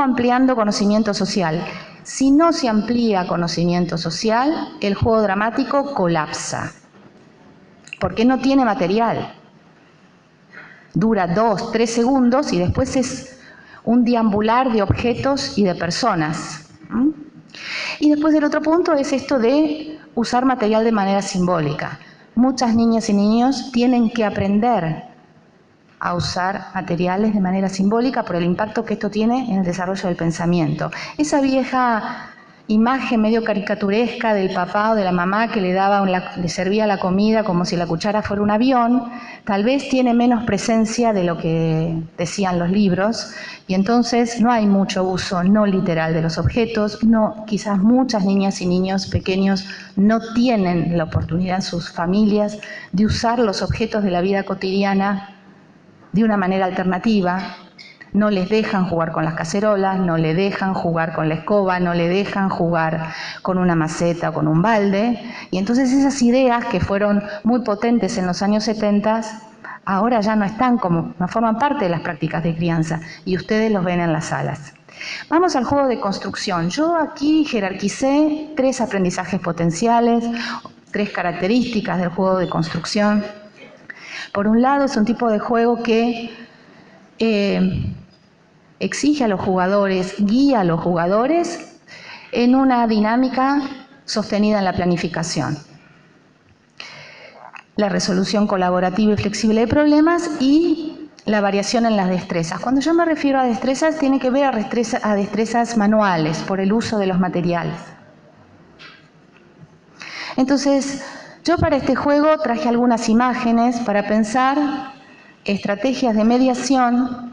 ampliando conocimiento social. Si no se amplía conocimiento social, el juego dramático colapsa, porque no tiene material. Dura 2, 3 segundos y después es un deambular de objetos y de personas. Y después el otro punto es esto de usar material de manera simbólica. Muchas niñas y niños tienen que aprender a usar materiales de manera simbólica por el impacto que esto tiene en el desarrollo del pensamiento. Esa vieja imagen medio caricaturesca del papá o de la mamá que le servía la comida como si la cuchara fuera un avión, tal vez tiene menos presencia de lo que decían los libros, y entonces no hay mucho uso no literal de los objetos. Quizás muchas niñas y niños pequeños no tienen la oportunidad en sus familias de usar los objetos de la vida cotidiana de una manera alternativa. No les dejan jugar con las cacerolas, no le dejan jugar con la escoba, no le dejan jugar con una maceta o con un balde. Y entonces esas ideas que fueron muy potentes en los años 70, ahora ya no forman parte de las prácticas de crianza, y ustedes los ven en las salas. Vamos al juego de construcción. Yo aquí jerarquicé 3 aprendizajes potenciales, 3 características del juego de construcción. Por un lado, es un tipo de juego que exige a los jugadores, guía a los jugadores en una dinámica sostenida en la planificación, la resolución colaborativa y flexible de problemas y la variación en las destrezas. Cuando yo me refiero a destrezas, tiene que ver a destrezas manuales por el uso de los materiales. Entonces, yo para este juego traje algunas imágenes para pensar estrategias de mediación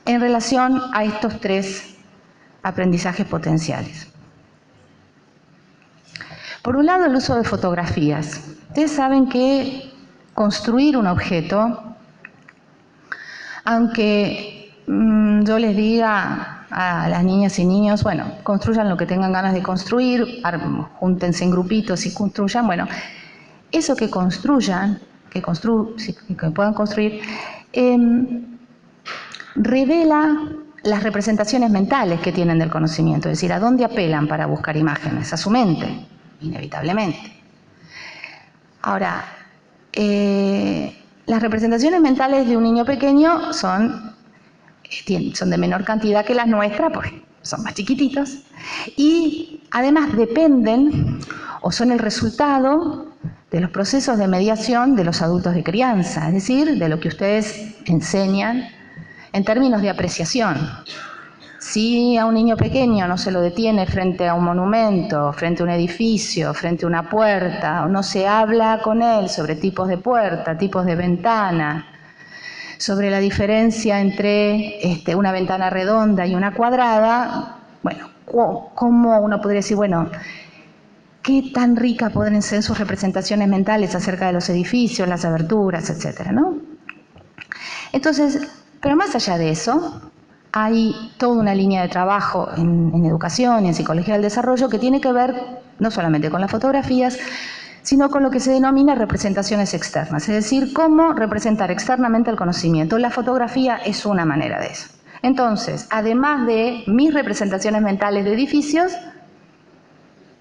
en relación a estos 3 aprendizajes potenciales. Por un lado, el uso de fotografías. Ustedes saben que construir un objeto, aunque yo les diga a las niñas y niños, bueno, construyan lo que tengan ganas de construir, júntense en grupitos y construyan, bueno, eso que construyan, que puedan construir, revela las representaciones mentales que tienen del conocimiento, es decir, a dónde apelan para buscar imágenes, a su mente, inevitablemente. Ahora, las representaciones mentales de un niño pequeño son de menor cantidad que las nuestras, porque son más chiquititos, y además dependen o son el resultado de los procesos de mediación de los adultos de crianza, es decir, de lo que ustedes enseñan en términos de apreciación. Si a un niño pequeño no se lo detiene frente a un monumento, frente a un edificio, frente a una puerta, o no se habla con él sobre tipos de puerta, tipos de ventana, sobre la diferencia entre una ventana redonda y una cuadrada, bueno, ¿cómo uno podría decir, bueno, qué tan ricas pueden ser sus representaciones mentales acerca de los edificios, las aberturas, etcétera, ¿no? Entonces, pero más allá de eso, hay toda una línea de trabajo en educación y en psicología del desarrollo que tiene que ver no solamente con las fotografías, sino con lo que se denomina representaciones externas, es decir, cómo representar externamente el conocimiento. La fotografía es una manera de eso. Entonces, además de mis representaciones mentales de edificios,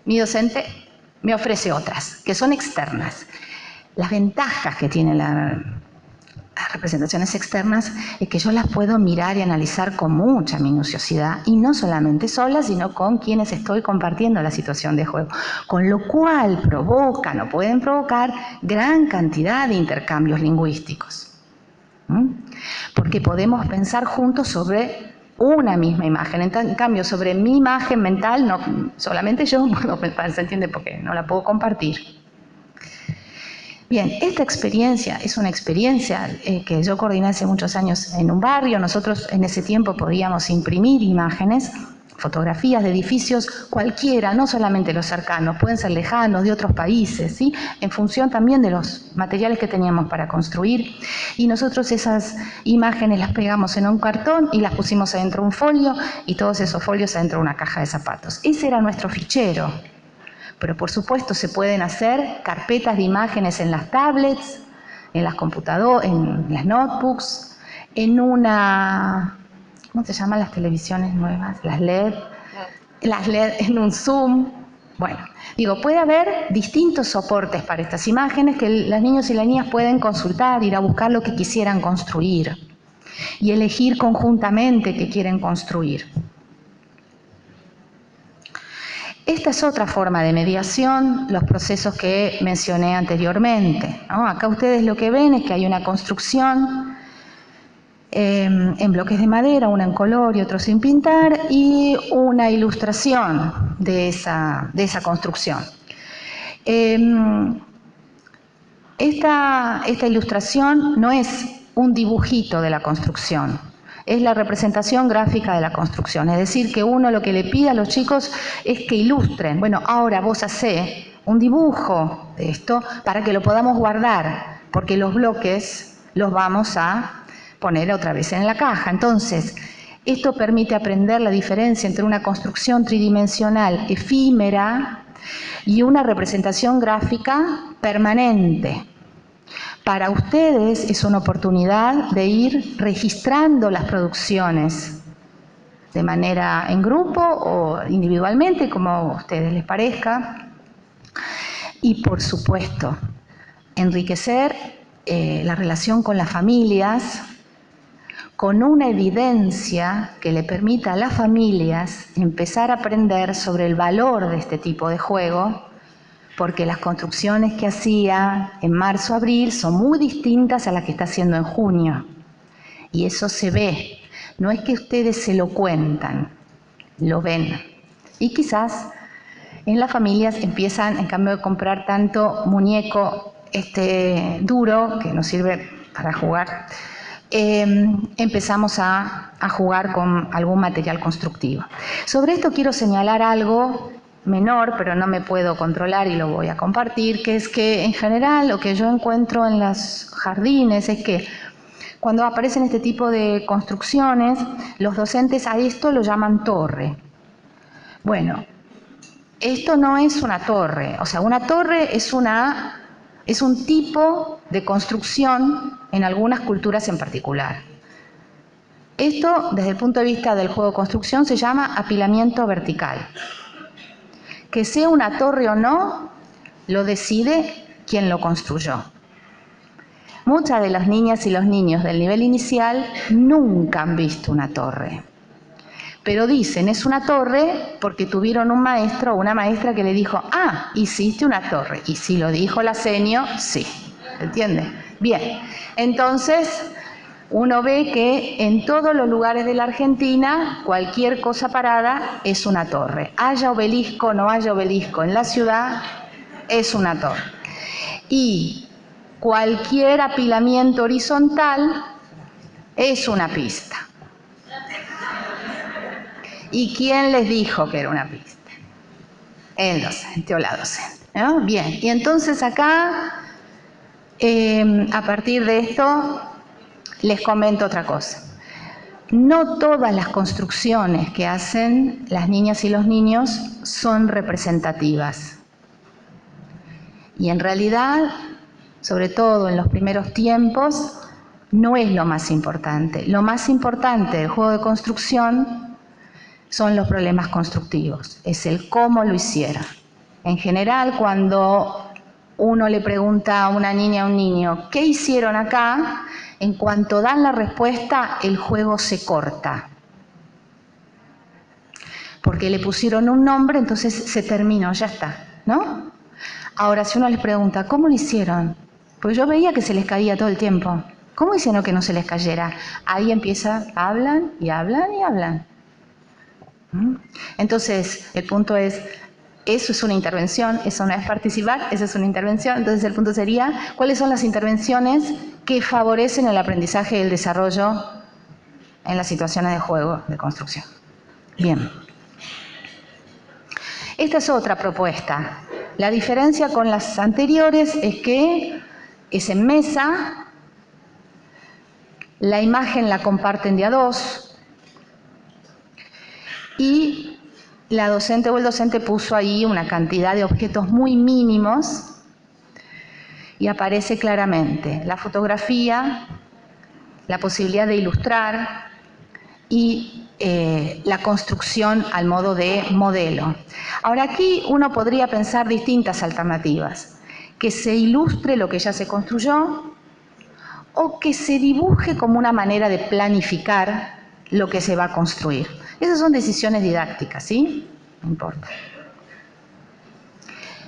mi docente me ofrece otras, que son externas. Las ventajas que tiene las representaciones externas es que yo las puedo mirar y analizar con mucha minuciosidad, y no solamente sola, sino con quienes estoy compartiendo la situación de juego, con lo cual provocan o pueden provocar gran cantidad de intercambios lingüísticos. Porque podemos pensar juntos sobre una misma imagen. En cambio, sobre mi imagen mental, no solamente yo puedo pensar, ¿se entiende? Porque no la puedo compartir. Bien, esta experiencia es una experiencia que yo coordiné hace muchos años en un barrio. Nosotros en ese tiempo podíamos imprimir imágenes, fotografías de edificios cualquiera, no solamente los cercanos, pueden ser lejanos, de otros países, ¿sí? En función también de los materiales que teníamos para construir. Y nosotros esas imágenes las pegamos en un cartón y las pusimos adentro de un folio, y todos esos folios adentro de una caja de zapatos. Ese era nuestro fichero. Pero por supuesto se pueden hacer carpetas de imágenes en las tablets, en las computadoras, en las notebooks, en una, ¿cómo se llaman las televisiones nuevas? Las LED, en un Zoom. Bueno, digo, puede haber distintos soportes para estas imágenes que los niños y las niñas pueden consultar, ir a buscar lo que quisieran construir y elegir conjuntamente qué quieren construir. Esta es otra forma de mediación, los procesos que mencioné anteriormente, ¿no? Acá ustedes lo que ven es que hay una construcción en bloques de madera, una en color y otro sin pintar, y una ilustración de esa construcción. Esta ilustración no es un dibujito de la construcción, es la representación gráfica de la construcción. Es decir, que uno lo que le pide a los chicos es que ilustren. Bueno, ahora vos hacés un dibujo de esto para que lo podamos guardar, porque los bloques los vamos a poner otra vez en la caja. Entonces, esto permite aprender la diferencia entre una construcción tridimensional efímera y una representación gráfica permanente. Para ustedes es una oportunidad de ir registrando las producciones de manera en grupo o individualmente, como a ustedes les parezca. Y por supuesto, enriquecer la relación con las familias con una evidencia que le permita a las familias empezar a aprender sobre el valor de este tipo de juego, porque las construcciones que hacía en marzo, abril son muy distintas a las que está haciendo en junio. Y eso se ve. No es que ustedes se lo cuentan, lo ven. Y quizás en las familias empiezan, en cambio de comprar tanto muñeco duro, que nos sirve para jugar, empezamos a jugar con algún material constructivo. Sobre esto quiero señalar algo menor, pero no me puedo controlar y lo voy a compartir, que es que en general lo que yo encuentro en los jardines es que cuando aparecen este tipo de construcciones, los docentes a esto lo llaman torre. Bueno, esto no es una torre, o sea, una torre es un tipo de construcción en algunas culturas en particular. Esto, desde el punto de vista del juego de construcción, se llama apilamiento vertical. Que sea una torre o no, lo decide quien lo construyó. Muchas de las niñas y los niños del nivel inicial nunca han visto una torre. Pero dicen, es una torre porque tuvieron un maestro o una maestra que le dijo, ah, hiciste una torre. Y si lo dijo la seño, sí. ¿Entiende? Bien. Entonces, uno ve que en todos los lugares de la Argentina, cualquier cosa parada es una torre. Haya obelisco, no haya obelisco en la ciudad, es una torre. Y cualquier apilamiento horizontal es una pista. ¿Y quién les dijo que era una pista? El docente o la docente, ¿no? Bien, y entonces acá, a partir de esto, les comento otra cosa. No todas las construcciones que hacen las niñas y los niños son representativas. Y en realidad, sobre todo en los primeros tiempos, no es lo más importante. Lo más importante del juego de construcción son los problemas constructivos, es el cómo lo hicieron. En general, cuando uno le pregunta a una niña o a un niño, ¿qué hicieron acá? En cuanto dan la respuesta, el juego se corta. Porque le pusieron un nombre, entonces se terminó, ya está, ¿no? Ahora, si uno les pregunta, ¿cómo lo hicieron? Pues yo veía que se les caía todo el tiempo. ¿Cómo hicieron que no se les cayera? Ahí empieza, hablan y hablan y hablan. Entonces, el punto es, eso es una intervención, eso no es participar, eso es una intervención. Entonces, el punto sería, ¿cuáles son las intervenciones que favorecen el aprendizaje y el desarrollo en las situaciones de juego, de construcción? Bien. Esta es otra propuesta. La diferencia con las anteriores es que es en mesa, la imagen la comparten de a dos, y la docente o el docente puso ahí una cantidad de objetos muy mínimos y aparece claramente la fotografía, la posibilidad de ilustrar y la construcción al modo de modelo. Ahora aquí uno podría pensar distintas alternativas, que se ilustre lo que ya se construyó o que se dibuje como una manera de planificar lo que se va a construir. Esas son decisiones didácticas, ¿sí? No importa.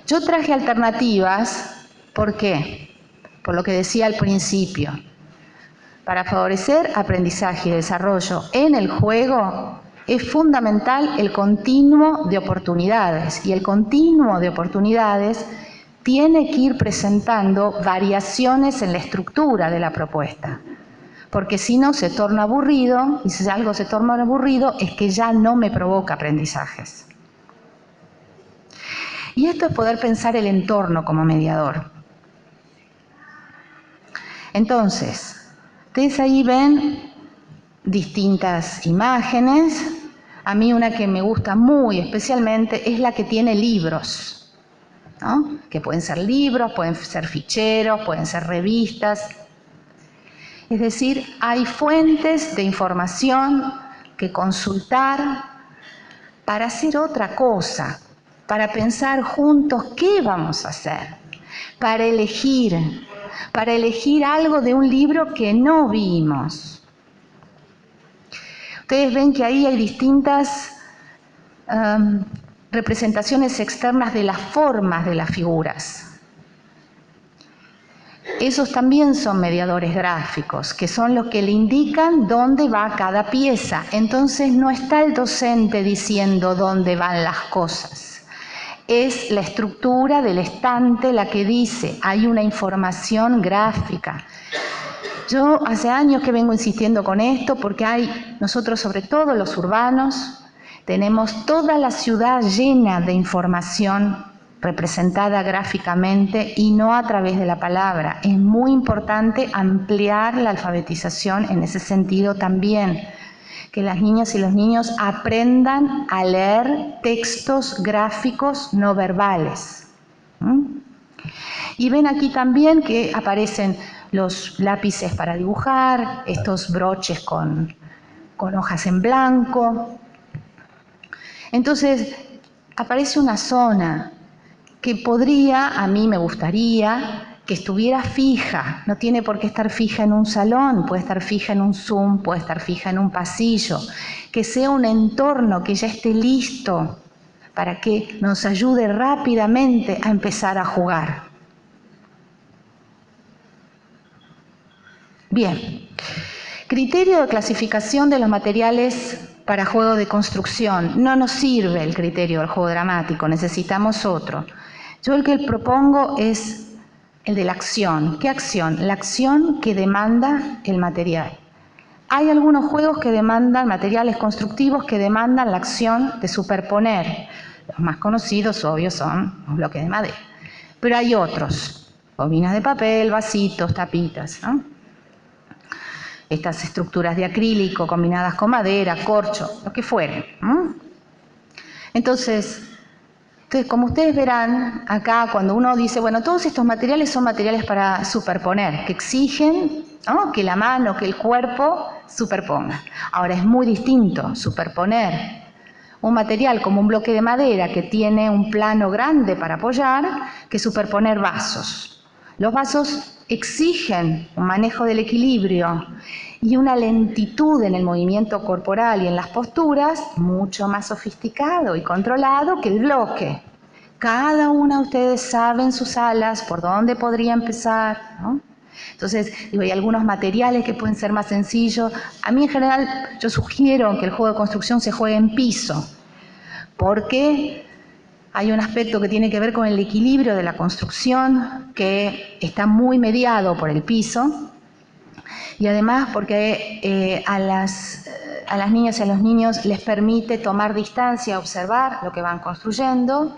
Yo traje alternativas, ¿por qué? Por lo que decía al principio. para favorecer aprendizaje y desarrollo en el juego, es fundamental el continuo de oportunidades. Y el continuo de oportunidades tiene que ir presentando variaciones en la estructura de la propuesta. Porque si no se torna aburrido, y si algo se torna aburrido es que ya no me provoca aprendizajes. Y esto es poder pensar el entorno como mediador. Entonces, ustedes ahí ven distintas imágenes. A mí una que me gusta muy especialmente es la que tiene libros, ¿no? Que pueden ser libros, pueden ser ficheros, pueden ser revistas. Es decir, hay fuentes de información que consultar para hacer otra cosa, para pensar juntos qué vamos a hacer, para elegir algo de un libro que no vimos. Ustedes ven que ahí hay distintas representaciones externas de las formas de las figuras. Esos también son mediadores gráficos, que son los que le indican dónde va cada pieza. Entonces no está el docente diciendo dónde van las cosas. Es la estructura del estante la que dice, hay una información gráfica. Yo hace años que vengo insistiendo con esto porque nosotros, sobre todo los urbanos, tenemos toda la ciudad llena de información representada gráficamente y no a través de la palabra. Es muy importante ampliar la alfabetización en ese sentido también, que las niñas y los niños aprendan a leer textos gráficos no verbales. Y ven aquí también que aparecen los lápices para dibujar, estos broches con hojas en blanco. Entonces, aparece una zona que a mí me gustaría que estuviera fija, no tiene por qué estar fija en un salón, puede estar fija en un Zoom, puede estar fija en un pasillo, que sea un entorno que ya esté listo para que nos ayude rápidamente a empezar a jugar. Bien, criterio de clasificación de los materiales para juego de construcción. No nos sirve el criterio del juego dramático, necesitamos otro. Yo el que propongo es el de la acción. ¿Qué acción? La acción que demanda el material. Hay algunos juegos que demandan, materiales constructivos que demandan la acción de superponer. Los más conocidos, obvio, son los bloques de madera. Pero hay otros, bobinas de papel, vasitos, tapitas, ¿no? Estas estructuras de acrílico combinadas con madera, corcho, lo que fuere. Entonces, como ustedes verán acá, cuando uno dice, bueno, todos estos materiales son materiales para superponer, que exigen, ¿no?, que la mano, que el cuerpo superponga. Ahora, es muy distinto superponer un material como un bloque de madera que tiene un plano grande para apoyar, que superponer vasos. Los vasos exigen un manejo del equilibrio y una lentitud en el movimiento corporal y en las posturas mucho más sofisticado y controlado que el bloque. Cada una de ustedes sabe en sus salas por dónde podría empezar, ¿no? Entonces, hay algunos materiales que pueden ser más sencillos. A mí en general yo sugiero que el juego de construcción se juegue en piso, porque hay un aspecto que tiene que ver con el equilibrio de la construcción que está muy mediado por el piso, y además porque a las niñas y a los niños les permite tomar distancia, observar lo que van construyendo,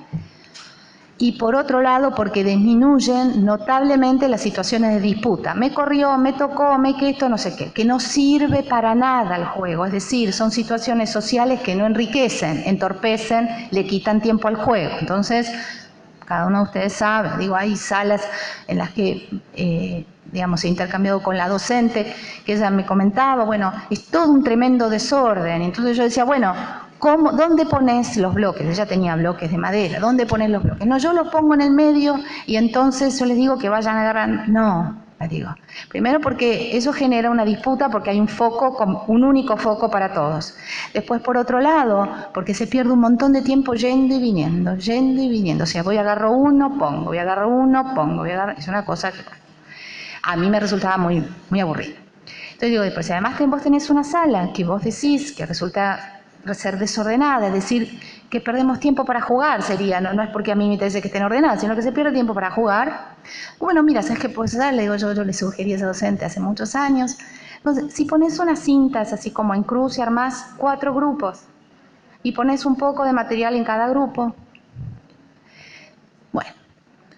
y por otro lado porque disminuyen notablemente las situaciones de disputa. Me corrió, me tocó, que esto, no sé qué, que no sirve para nada el juego. Es decir, son situaciones sociales que no enriquecen, entorpecen, le quitan tiempo al juego. Entonces, cada uno de ustedes sabe, hay salas en las que, he intercambiado con la docente, que ella me comentaba, bueno, es todo un tremendo desorden. Entonces yo decía, bueno, ¿dónde pones los bloques? Ella tenía bloques de madera. ¿Dónde pones los bloques? No, yo los pongo en el medio y entonces yo les digo que vayan a agarrar. No, les digo. Primero porque eso genera una disputa porque hay un único foco para todos. Después, por otro lado, porque se pierde un montón de tiempo yendo y viniendo. O sea, voy, agarro uno, pongo, voy, agarro uno, pongo, Es una cosa que a mí me resultaba muy, muy aburrida. Entonces digo, pues si además que vos tenés una sala que vos decís que resulta ser desordenada, es decir, que perdemos tiempo para jugar, sería, no es porque a mí me interese que estén ordenadas, sino que se pierde tiempo para jugar. Bueno, mira, ¿sabes qué puedes hacer? Le digo, yo le sugerí a ese docente hace muchos años. Entonces, si pones unas cintas así como en cruz y armás 4 grupos y pones un poco de material en cada grupo, bueno,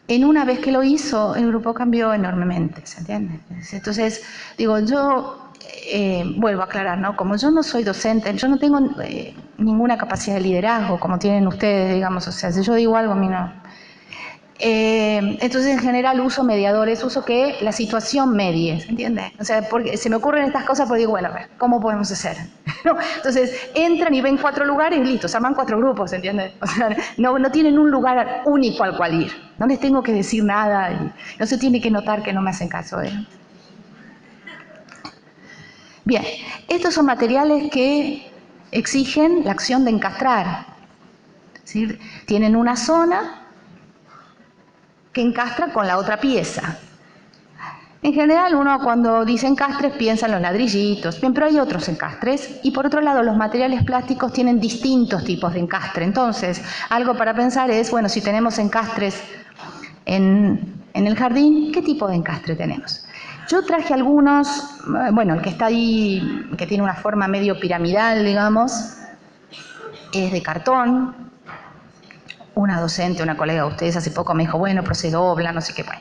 en una vez que lo hizo, el grupo cambió enormemente, ¿se entiende? Entonces, digo, yo vuelvo a aclarar, ¿no? Como yo no soy docente, yo no tengo ninguna capacidad de liderazgo como tienen ustedes, digamos, o sea, si yo digo algo, a mí no. Entonces, en general, uso mediadores, uso que la situación medie, ¿se entiende? O sea, porque se me ocurren estas cosas porque digo, bueno, a ver, ¿cómo podemos hacer? ¿No? Entonces, entran y ven 4 lugares y listo, se arman 4 grupos, ¿se entiende? O sea, no tienen un lugar único al cual ir. No les tengo que decir nada y no se tiene que notar que no me hacen caso. Bien, estos son materiales que exigen la acción de encastrar. ¿Sí? Tienen una zona que encastra con la otra pieza. En general, uno cuando dice encastres piensa en los ladrillitos, bien, pero hay otros encastres. Y por otro lado, los materiales plásticos tienen distintos tipos de encastre. Entonces, algo para pensar es, bueno, si tenemos encastres en el jardín, ¿qué tipo de encastre tenemos? Yo traje algunos, bueno, el que está ahí, que tiene una forma medio piramidal, digamos, es de cartón. Una docente, una colega de ustedes hace poco me dijo, bueno, pero se dobla, no sé qué, bueno.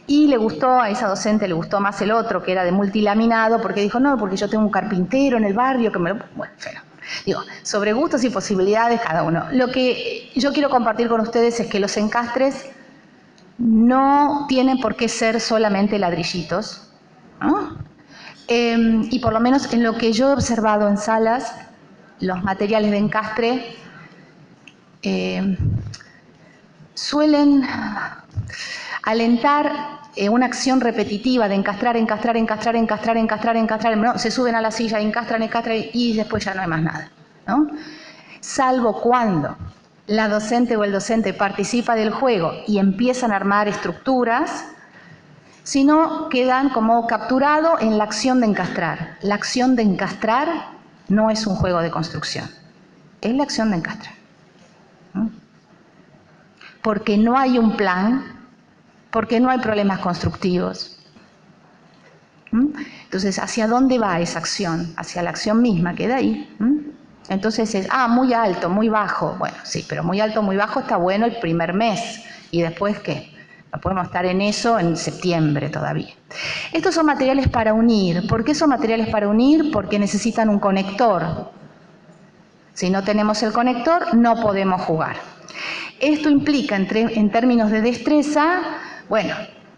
Y le gustó, a esa docente le gustó más el otro, que era de multilaminado, porque dijo, no, porque yo tengo un carpintero en el barrio que me lo... Bueno, pero, digo, sobre gustos y posibilidades cada uno. Lo que yo quiero compartir con ustedes es que los encastres no tienen por qué ser solamente ladrillitos, ¿no? Y por lo menos en lo que yo he observado en salas, los materiales de encastre suelen alentar una acción repetitiva de encastrar, encastrar, encastrar, encastrar, encastrar, encastrar, ¿no? Se suben a la silla, encastran, encastran y después ya no hay más nada, ¿no? Salvo cuando la docente o el docente participa del juego y empiezan a armar estructuras, sino quedan como capturado en la acción de encastrar. La acción de encastrar no es un juego de construcción, es la acción de encastrar. Porque no hay un plan, porque no hay problemas constructivos. Entonces, ¿hacia dónde va esa acción? Hacia la acción misma, queda ahí. Entonces es, muy alto, muy bajo. Bueno, sí, pero muy alto, muy bajo está bueno el primer mes. ¿Y después qué? No podemos estar en eso en septiembre todavía. Estos son materiales para unir. ¿Por qué son materiales para unir? Porque necesitan un conector. Si no tenemos el conector, no podemos jugar. Esto implica, en términos de destreza, bueno,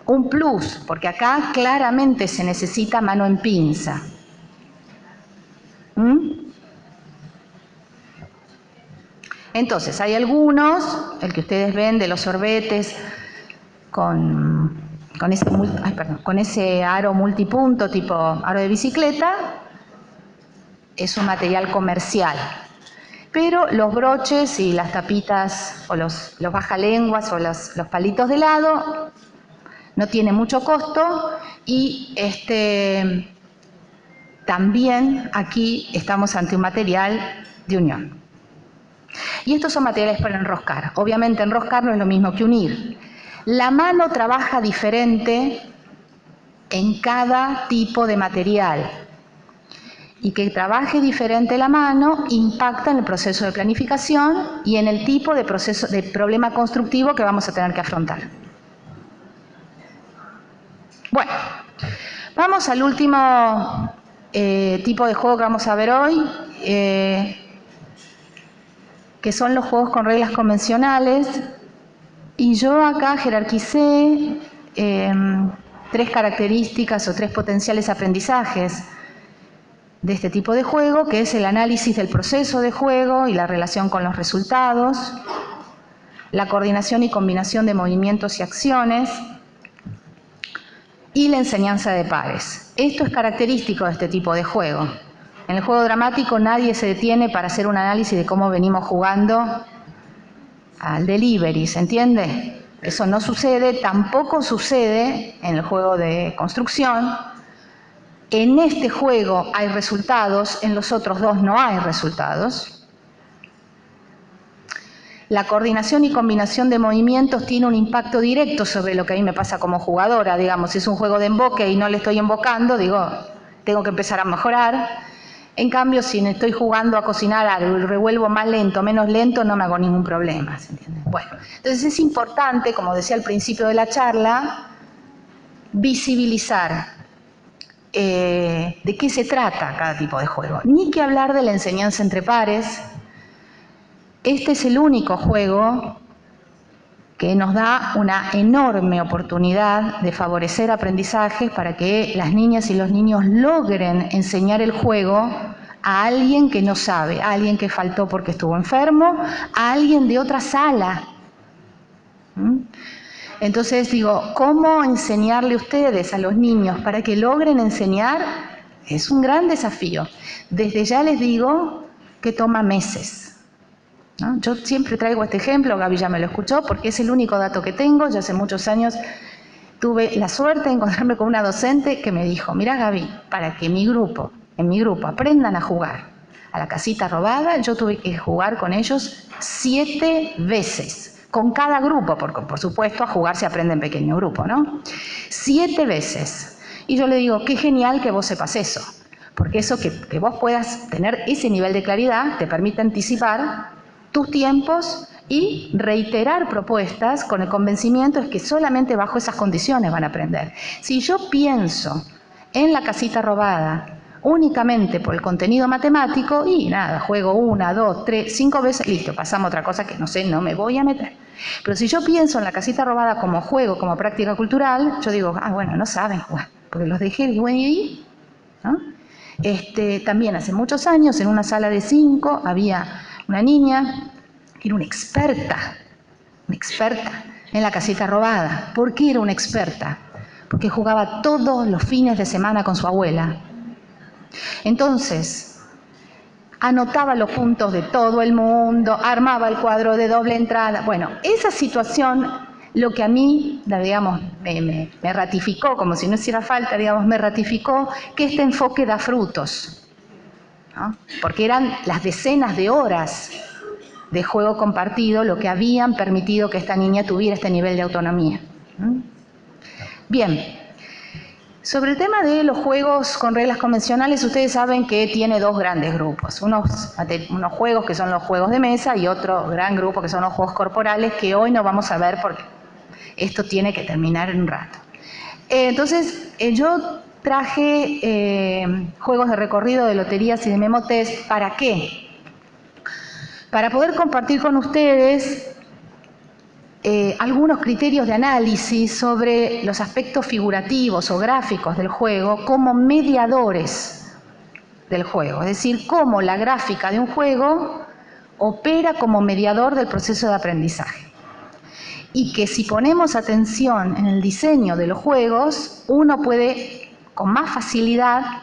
un plus, porque acá claramente se necesita mano en pinza. Entonces, hay algunos, el que ustedes ven de los sorbetes con ese aro multipunto tipo aro de bicicleta, es un material comercial. Pero los broches y las tapitas o los bajalenguas o los palitos de helado no tienen mucho costo y también aquí estamos ante un material de unión. Y estos son materiales para enroscar. Obviamente enroscar no es lo mismo que unir. La mano trabaja diferente en cada tipo de material. Y que trabaje diferente la mano impacta en el proceso de planificación y en el tipo de proceso de problema constructivo que vamos a tener que afrontar. Bueno, vamos al último tipo de juego que vamos a ver hoy, que son los juegos con reglas convencionales. Y yo acá jerarquicé 3 características o 3 potenciales aprendizajes de este tipo de juego, que es el análisis del proceso de juego y la relación con los resultados, la coordinación y combinación de movimientos y acciones, y la enseñanza de pares. Esto es característico de este tipo de juego. En el juego dramático nadie se detiene para hacer un análisis de cómo venimos jugando al delivery, ¿se entiende? Eso no sucede, tampoco sucede en el juego de construcción, en este juego hay resultados, en los otros dos no hay resultados. La coordinación y combinación de movimientos tiene un impacto directo sobre lo que a mí me pasa como jugadora. Digamos, si es un juego de emboque y no le estoy embocando, digo, tengo que empezar a mejorar. En cambio, si estoy jugando a cocinar algo y revuelvo más lento, menos lento, no me hago ningún problema, ¿se entiende? Bueno, entonces es importante, como decía al principio de la charla, visibilizar de qué se trata cada tipo de juego. Ni que hablar de la enseñanza entre pares. Este es el único juego que nos da una enorme oportunidad de favorecer aprendizajes para que las niñas y los niños logren enseñar el juego a alguien que no sabe, a alguien que faltó porque estuvo enfermo, a alguien de otra sala. Entonces digo, ¿cómo enseñarle a ustedes a los niños para que logren enseñar? Es un gran desafío. Desde ya les digo que toma meses, ¿no? Yo siempre traigo este ejemplo, Gaby ya me lo escuchó, porque es el único dato que tengo. Ya hace muchos años tuve la suerte de encontrarme con una docente que me dijo, mirá Gaby, para que en mi grupo aprendan a jugar a la casita robada, yo tuve que jugar con ellos 7 veces, con cada grupo, porque por supuesto a jugar se aprende en pequeño grupo, ¿no? 7 veces. Y yo le digo, qué genial que vos sepas eso, porque eso que vos puedas tener ese nivel de claridad te permite anticipar tus tiempos y reiterar propuestas con el convencimiento es que solamente bajo esas condiciones van a aprender. Si yo pienso en la casita robada únicamente por el contenido matemático, y nada, juego 1, 2, 3, 5 veces, listo, pasamos a otra cosa que no sé, no me voy a meter. Pero si yo pienso en la casita robada como juego, como práctica cultural, yo digo, bueno, no saben jugar, porque los dejé y bueno, ¿y ahí? ¿No? También hace muchos años, en una sala de 5, había una niña que era una experta en la casita robada. ¿Por qué era una experta? Porque jugaba todos los fines de semana con su abuela. Entonces, anotaba los puntos de todo el mundo, armaba el cuadro de doble entrada. Bueno, esa situación, lo que a mí, digamos, me ratificó, como si no hiciera falta, digamos, me ratificó que este enfoque da frutos, ¿no? Porque eran las decenas de horas de juego compartido lo que habían permitido que esta niña tuviera este nivel de autonomía. Bien, sobre el tema de los juegos con reglas convencionales, ustedes saben que tiene 2 grandes grupos, unos juegos que son los juegos de mesa y otro gran grupo que son los juegos corporales, que hoy no vamos a ver porque esto tiene que terminar en un rato. Entonces, yo traje juegos de recorrido, de loterías y de memo test. ¿Para qué? Para poder compartir con ustedes algunos criterios de análisis sobre los aspectos figurativos o gráficos del juego como mediadores del juego. Es decir, cómo la gráfica de un juego opera como mediador del proceso de aprendizaje. Y que si ponemos atención en el diseño de los juegos, uno puede con más facilidad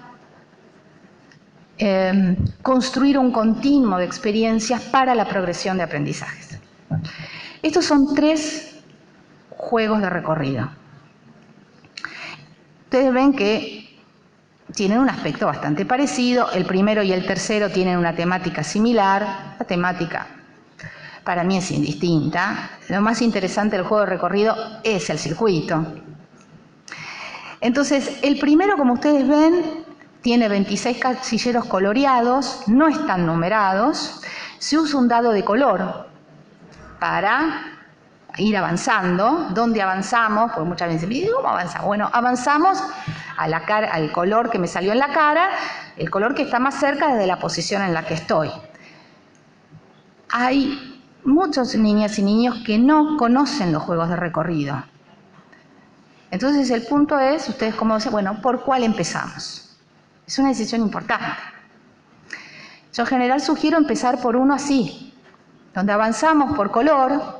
construir un continuo de experiencias para la progresión de aprendizajes. Estos son 3 juegos de recorrido. Ustedes ven que tienen un aspecto bastante parecido. El primero y el tercero tienen una temática similar. La temática para mí es indistinta. Lo más interesante del juego de recorrido es el circuito. Entonces, el primero, como ustedes ven, tiene 26 casilleros coloreados, no están numerados. Se usa un dado de color para ir avanzando. ¿Dónde avanzamos? Porque muchas veces me dicen, ¿cómo avanzamos? Bueno, avanzamos a la cara, al color que me salió en la cara, el color que está más cerca desde la posición en la que estoy. Hay muchas niñas y niños que no conocen los juegos de recorrido. Entonces el punto es, ustedes como dicen, bueno, ¿por cuál empezamos? Es una decisión importante. Yo en general sugiero empezar por uno así, donde avanzamos por color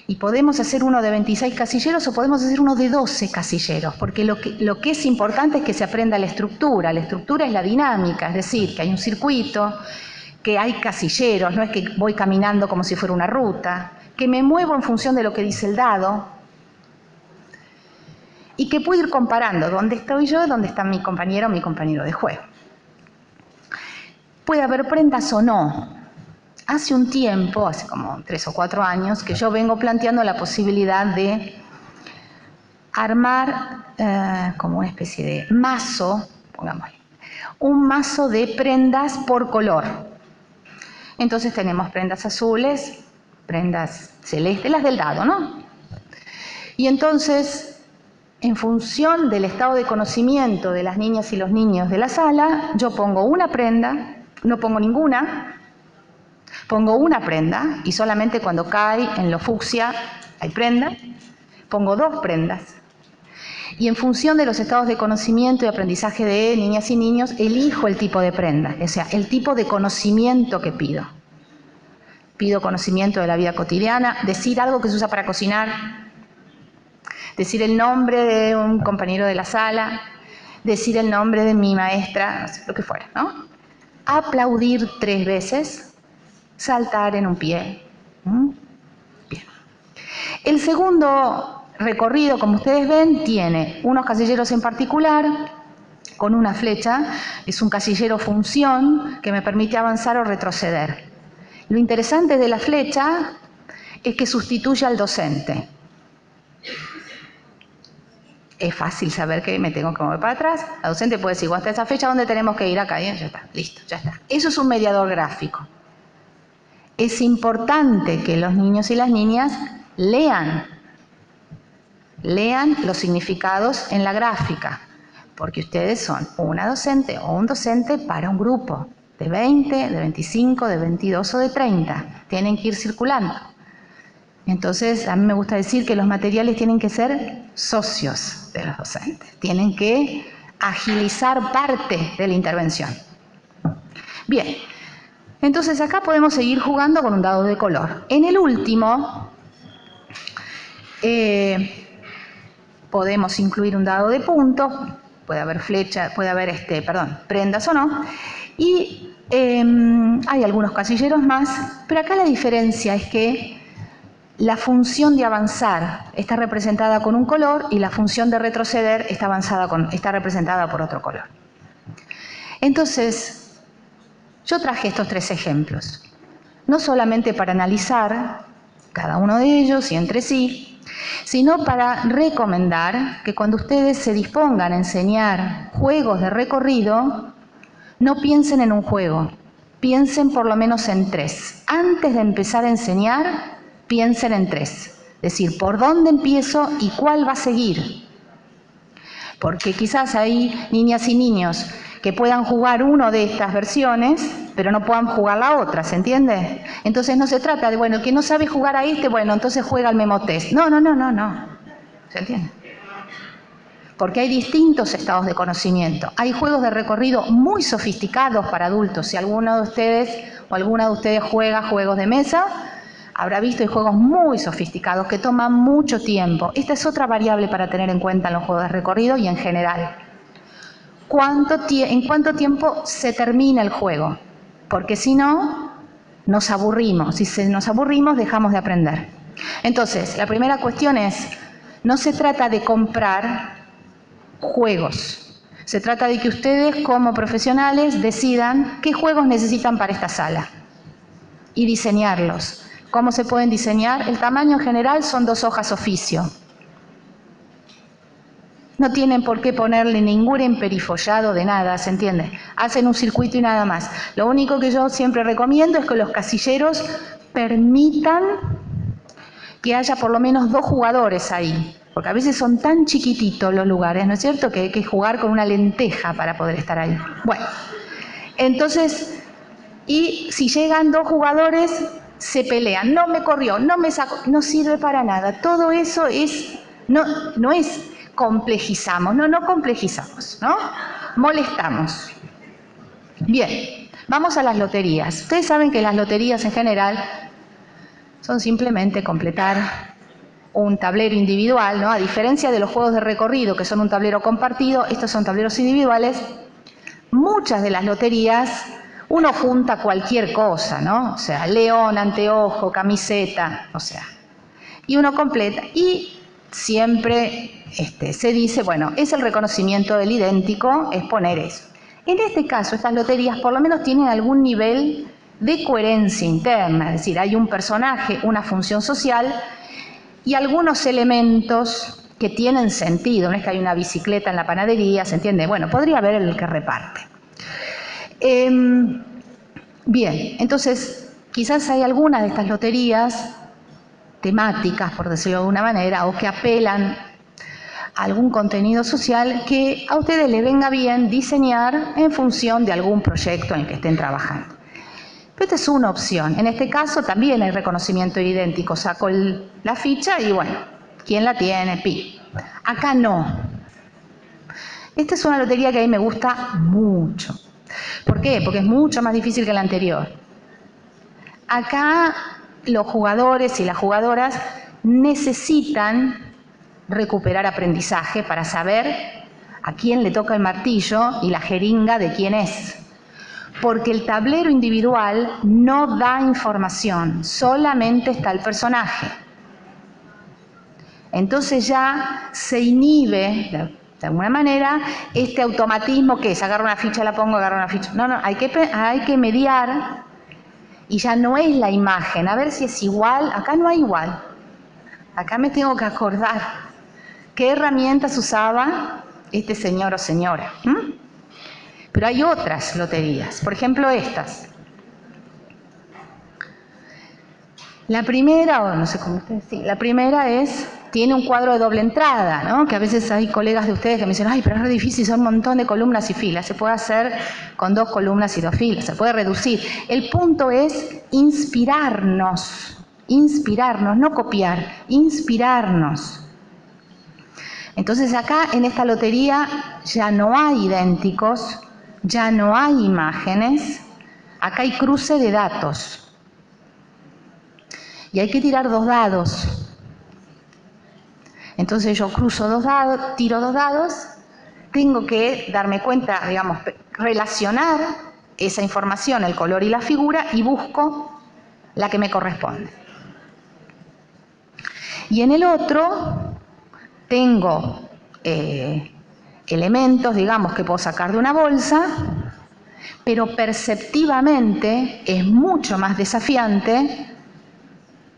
y podemos hacer uno de 26 casilleros o podemos hacer uno de 12 casilleros, porque lo que es importante es que se aprenda la estructura. La estructura es la dinámica, es decir, que hay un circuito, que hay casilleros, no es que voy caminando como si fuera una ruta, que me muevo en función de lo que dice el dado. y que puedo ir comparando dónde estoy yo y dónde está mi compañero o mi compañero de juego. Puede haber prendas o no. Hace un tiempo, hace como 3 o 4 años, que yo vengo planteando la posibilidad de armar como una especie de mazo, pongámosle, un mazo de prendas por color. Entonces tenemos prendas azules, prendas celestes, las del dado, ¿no? Y entonces, en función del estado de conocimiento de las niñas y los niños de la sala, yo pongo una prenda, no pongo ninguna, pongo una prenda y solamente cuando cae en lo fucsia hay prenda, pongo 2 prendas. Y en función de los estados de conocimiento y aprendizaje de niñas y niños, elijo el tipo de prenda, o sea, el tipo de conocimiento que pido. Pido conocimiento de la vida cotidiana, decir algo que se usa para cocinar, decir el nombre de un compañero de la sala, decir el nombre de mi maestra, no sé, lo que fuera, ¿no? Aplaudir 3 veces, saltar en un pie. Bien. El segundo recorrido, como ustedes ven, tiene unos casilleros en particular con una flecha. Es un casillero función que me permite avanzar o retroceder. Lo interesante de la flecha es que sustituye al docente. Es fácil saber que me tengo que mover para atrás. La docente puede decir, hasta esa fecha, ¿dónde tenemos que ir? Acá, ya está, listo, ya está. Eso es un mediador gráfico. Es importante que los niños y las niñas lean los significados en la gráfica, porque ustedes son una docente o un docente para un grupo de 20, de 25, de 22 o de 30. Tienen que ir circulando. Entonces, a mí me gusta decir que los materiales tienen que ser socios de los docentes. Tienen que agilizar parte de la intervención. Bien, entonces acá podemos seguir jugando con un dado de color. En el último, podemos incluir un dado de puntos, puede haber flecha, puede haber prendas o no, y hay algunos casilleros más, pero acá la diferencia es que la función de avanzar está representada con un color y la función de retroceder está representada por otro color. Entonces, yo traje estos 3 ejemplos, no solamente para analizar cada uno de ellos y entre sí, sino para recomendar que cuando ustedes se dispongan a enseñar juegos de recorrido, no piensen en un juego, piensen por lo menos en 3. Antes de empezar a enseñar, piensen en 3. Es decir, ¿por dónde empiezo y cuál va a seguir? Porque quizás hay niñas y niños que puedan jugar una de estas versiones, pero no puedan jugar la otra, ¿se entiende? Entonces no se trata de, bueno, el que no sabe jugar a bueno, entonces juega al memotest. No. ¿Se entiende? Porque hay distintos estados de conocimiento. Hay juegos de recorrido muy sofisticados para adultos. Si alguno de ustedes o alguna de ustedes juega juegos de mesa, habrá visto hay juegos muy sofisticados que toman mucho tiempo. Esta es otra variable para tener en cuenta en los juegos de recorrido y en general. ¿En cuánto tiempo se termina el juego? Porque si no, nos aburrimos. Si nos aburrimos, dejamos de aprender. Entonces, la primera cuestión es, no se trata de comprar juegos. Se trata de que ustedes, como profesionales, decidan qué juegos necesitan para esta sala y diseñarlos. ¿Cómo se pueden diseñar? El tamaño en general son 2 hojas oficio. No tienen por qué ponerle ningún emperifollado de nada, ¿se entiende? Hacen un circuito y nada más. Lo único que yo siempre recomiendo es que los casilleros permitan que haya por lo menos 2 jugadores ahí. Porque a veces son tan chiquititos los lugares, ¿no es cierto?, que hay que jugar con una lenteja para poder estar ahí. Bueno, entonces, y si llegan 2 jugadores, se pelean. No me corrió, no me sacó, no sirve para nada. Todo eso no es complejizamos, no complejizamos, ¿no? Molestamos. Bien, vamos a las loterías. Ustedes saben que las loterías en general son simplemente completar un tablero individual, ¿no? A diferencia de los juegos de recorrido, que son un tablero compartido, estos son tableros individuales. Muchas de las loterías, uno junta cualquier cosa, ¿no? O sea, león, anteojo, camiseta, o sea, y uno completa. Y siempre se dice, bueno, es el reconocimiento del idéntico, es poner eso. En este caso, estas loterías por lo menos tienen algún nivel de coherencia interna, es decir, hay un personaje, una función social y algunos elementos que tienen sentido. No es que hay una bicicleta en la panadería, ¿se entiende? Bueno, podría haber el que reparte. Bien, entonces, quizás hay algunas de estas loterías temáticas, por decirlo de alguna manera, o que apelan a algún contenido social que a ustedes les venga bien diseñar en función de algún proyecto en el que estén trabajando. Pero esta es una opción. En este caso también hay reconocimiento idéntico. Saco la ficha y bueno, ¿quién la tiene? Pi. Acá no. Esta es una lotería que a mí me gusta mucho. ¿Por qué? Porque es mucho más difícil que la anterior. Acá los jugadores y las jugadoras necesitan recuperar aprendizaje para saber a quién le toca el martillo y la jeringa de quién es. Porque el tablero individual no da información, solamente está el personaje. Entonces ya se inhibe, de alguna manera, este automatismo que es, agarro una ficha, la pongo, agarro una ficha. No, hay que mediar y ya no es la imagen, a ver si es igual. Acá no hay igual. Acá me tengo que acordar qué herramientas usaba este señor o señora. Pero hay otras loterías, por ejemplo estas. La primera, o no sé cómo ustedes decían, la primera tiene un cuadro de doble entrada, ¿no? Que a veces hay colegas de ustedes que me dicen, ay, pero es re difícil, son un montón de columnas y filas. Se puede hacer con 2 columnas y 2 filas, se puede reducir. El punto es inspirarnos, no copiar, inspirarnos. Entonces acá en esta lotería ya no hay idénticos, ya no hay imágenes, acá hay cruce de datos. Y hay que tirar 2 dados. Entonces yo cruzo 2 dados, tiro 2 dados, tengo que darme cuenta, digamos, relacionar esa información, el color y la figura, y busco la que me corresponde. Y en el otro tengo elementos, digamos, que puedo sacar de una bolsa, pero perceptivamente es mucho más desafiante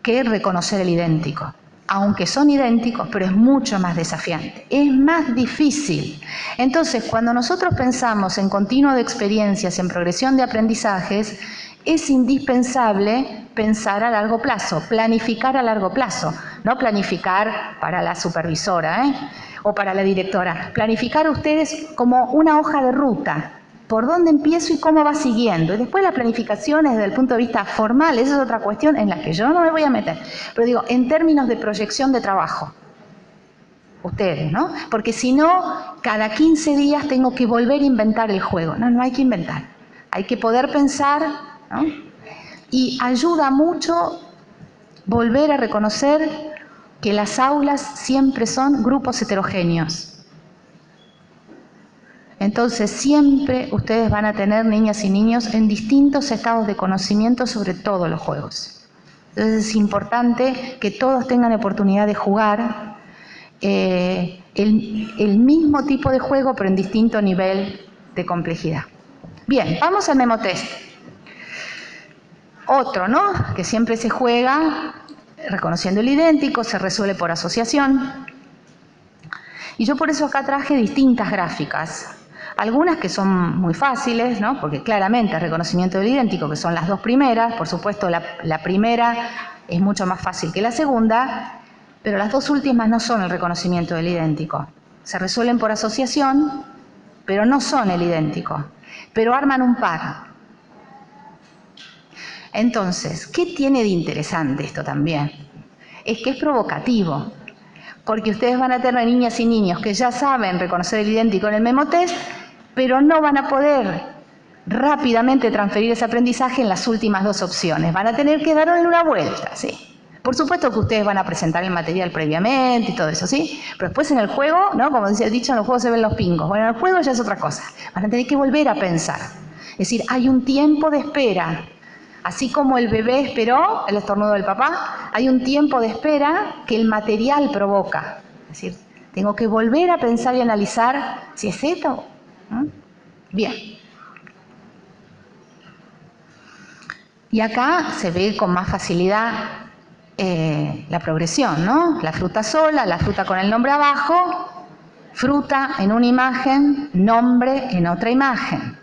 que reconocer el idéntico. Aunque son idénticos, pero es mucho más desafiante. Es más difícil. Entonces, cuando nosotros pensamos en continuo de experiencias, en progresión de aprendizajes, es indispensable pensar a largo plazo, planificar a largo plazo. No planificar para la supervisora, o para la directora. Planificar ustedes como una hoja de ruta. ¿Por dónde empiezo y cómo va siguiendo? Y después las planificaciones desde el punto de vista formal, esa es otra cuestión en la que yo no me voy a meter. Pero digo, en términos de proyección de trabajo, ustedes, ¿no? Porque si no, cada 15 días tengo que volver a inventar el juego. No hay que inventar. Hay que poder pensar, ¿no? Y ayuda mucho volver a reconocer que las aulas siempre son grupos heterogéneos. Entonces siempre ustedes van a tener niñas y niños en distintos estados de conocimiento sobre todos los juegos. Entonces es importante que todos tengan oportunidad de jugar el mismo tipo de juego pero en distinto nivel de complejidad. Bien, vamos al memotest. Otro, ¿no? Que siempre se juega reconociendo el idéntico, se resuelve por asociación. Y yo por eso acá traje distintas gráficas. Algunas que son muy fáciles, ¿no? Porque claramente el reconocimiento del idéntico, que son las 2 primeras, por supuesto la primera es mucho más fácil que la segunda, pero las 2 últimas no son el reconocimiento del idéntico. Se resuelven por asociación, pero no son el idéntico, pero arman un par. Entonces, ¿qué tiene de interesante esto también? Es que es provocativo, porque ustedes van a tener niñas y niños que ya saben reconocer el idéntico en el memotest, pero no van a poder rápidamente transferir ese aprendizaje en las últimas 2 opciones. Van a tener que darle una vuelta, ¿sí? Por supuesto que ustedes van a presentar el material previamente y todo eso, ¿sí? Pero después en el juego, ¿no? Como decía el dicho, en los juegos se ven los pingos. Bueno, en el juego ya es otra cosa. Van a tener que volver a pensar. Es decir, hay un tiempo de espera. Así como el bebé esperó el estornudo del papá, hay un tiempo de espera que el material provoca. Es decir, tengo que volver a pensar y analizar si es esto. Bien. Y acá se ve con más facilidad la progresión, ¿no? La fruta sola, la fruta con el nombre abajo, fruta en una imagen, nombre en otra imagen.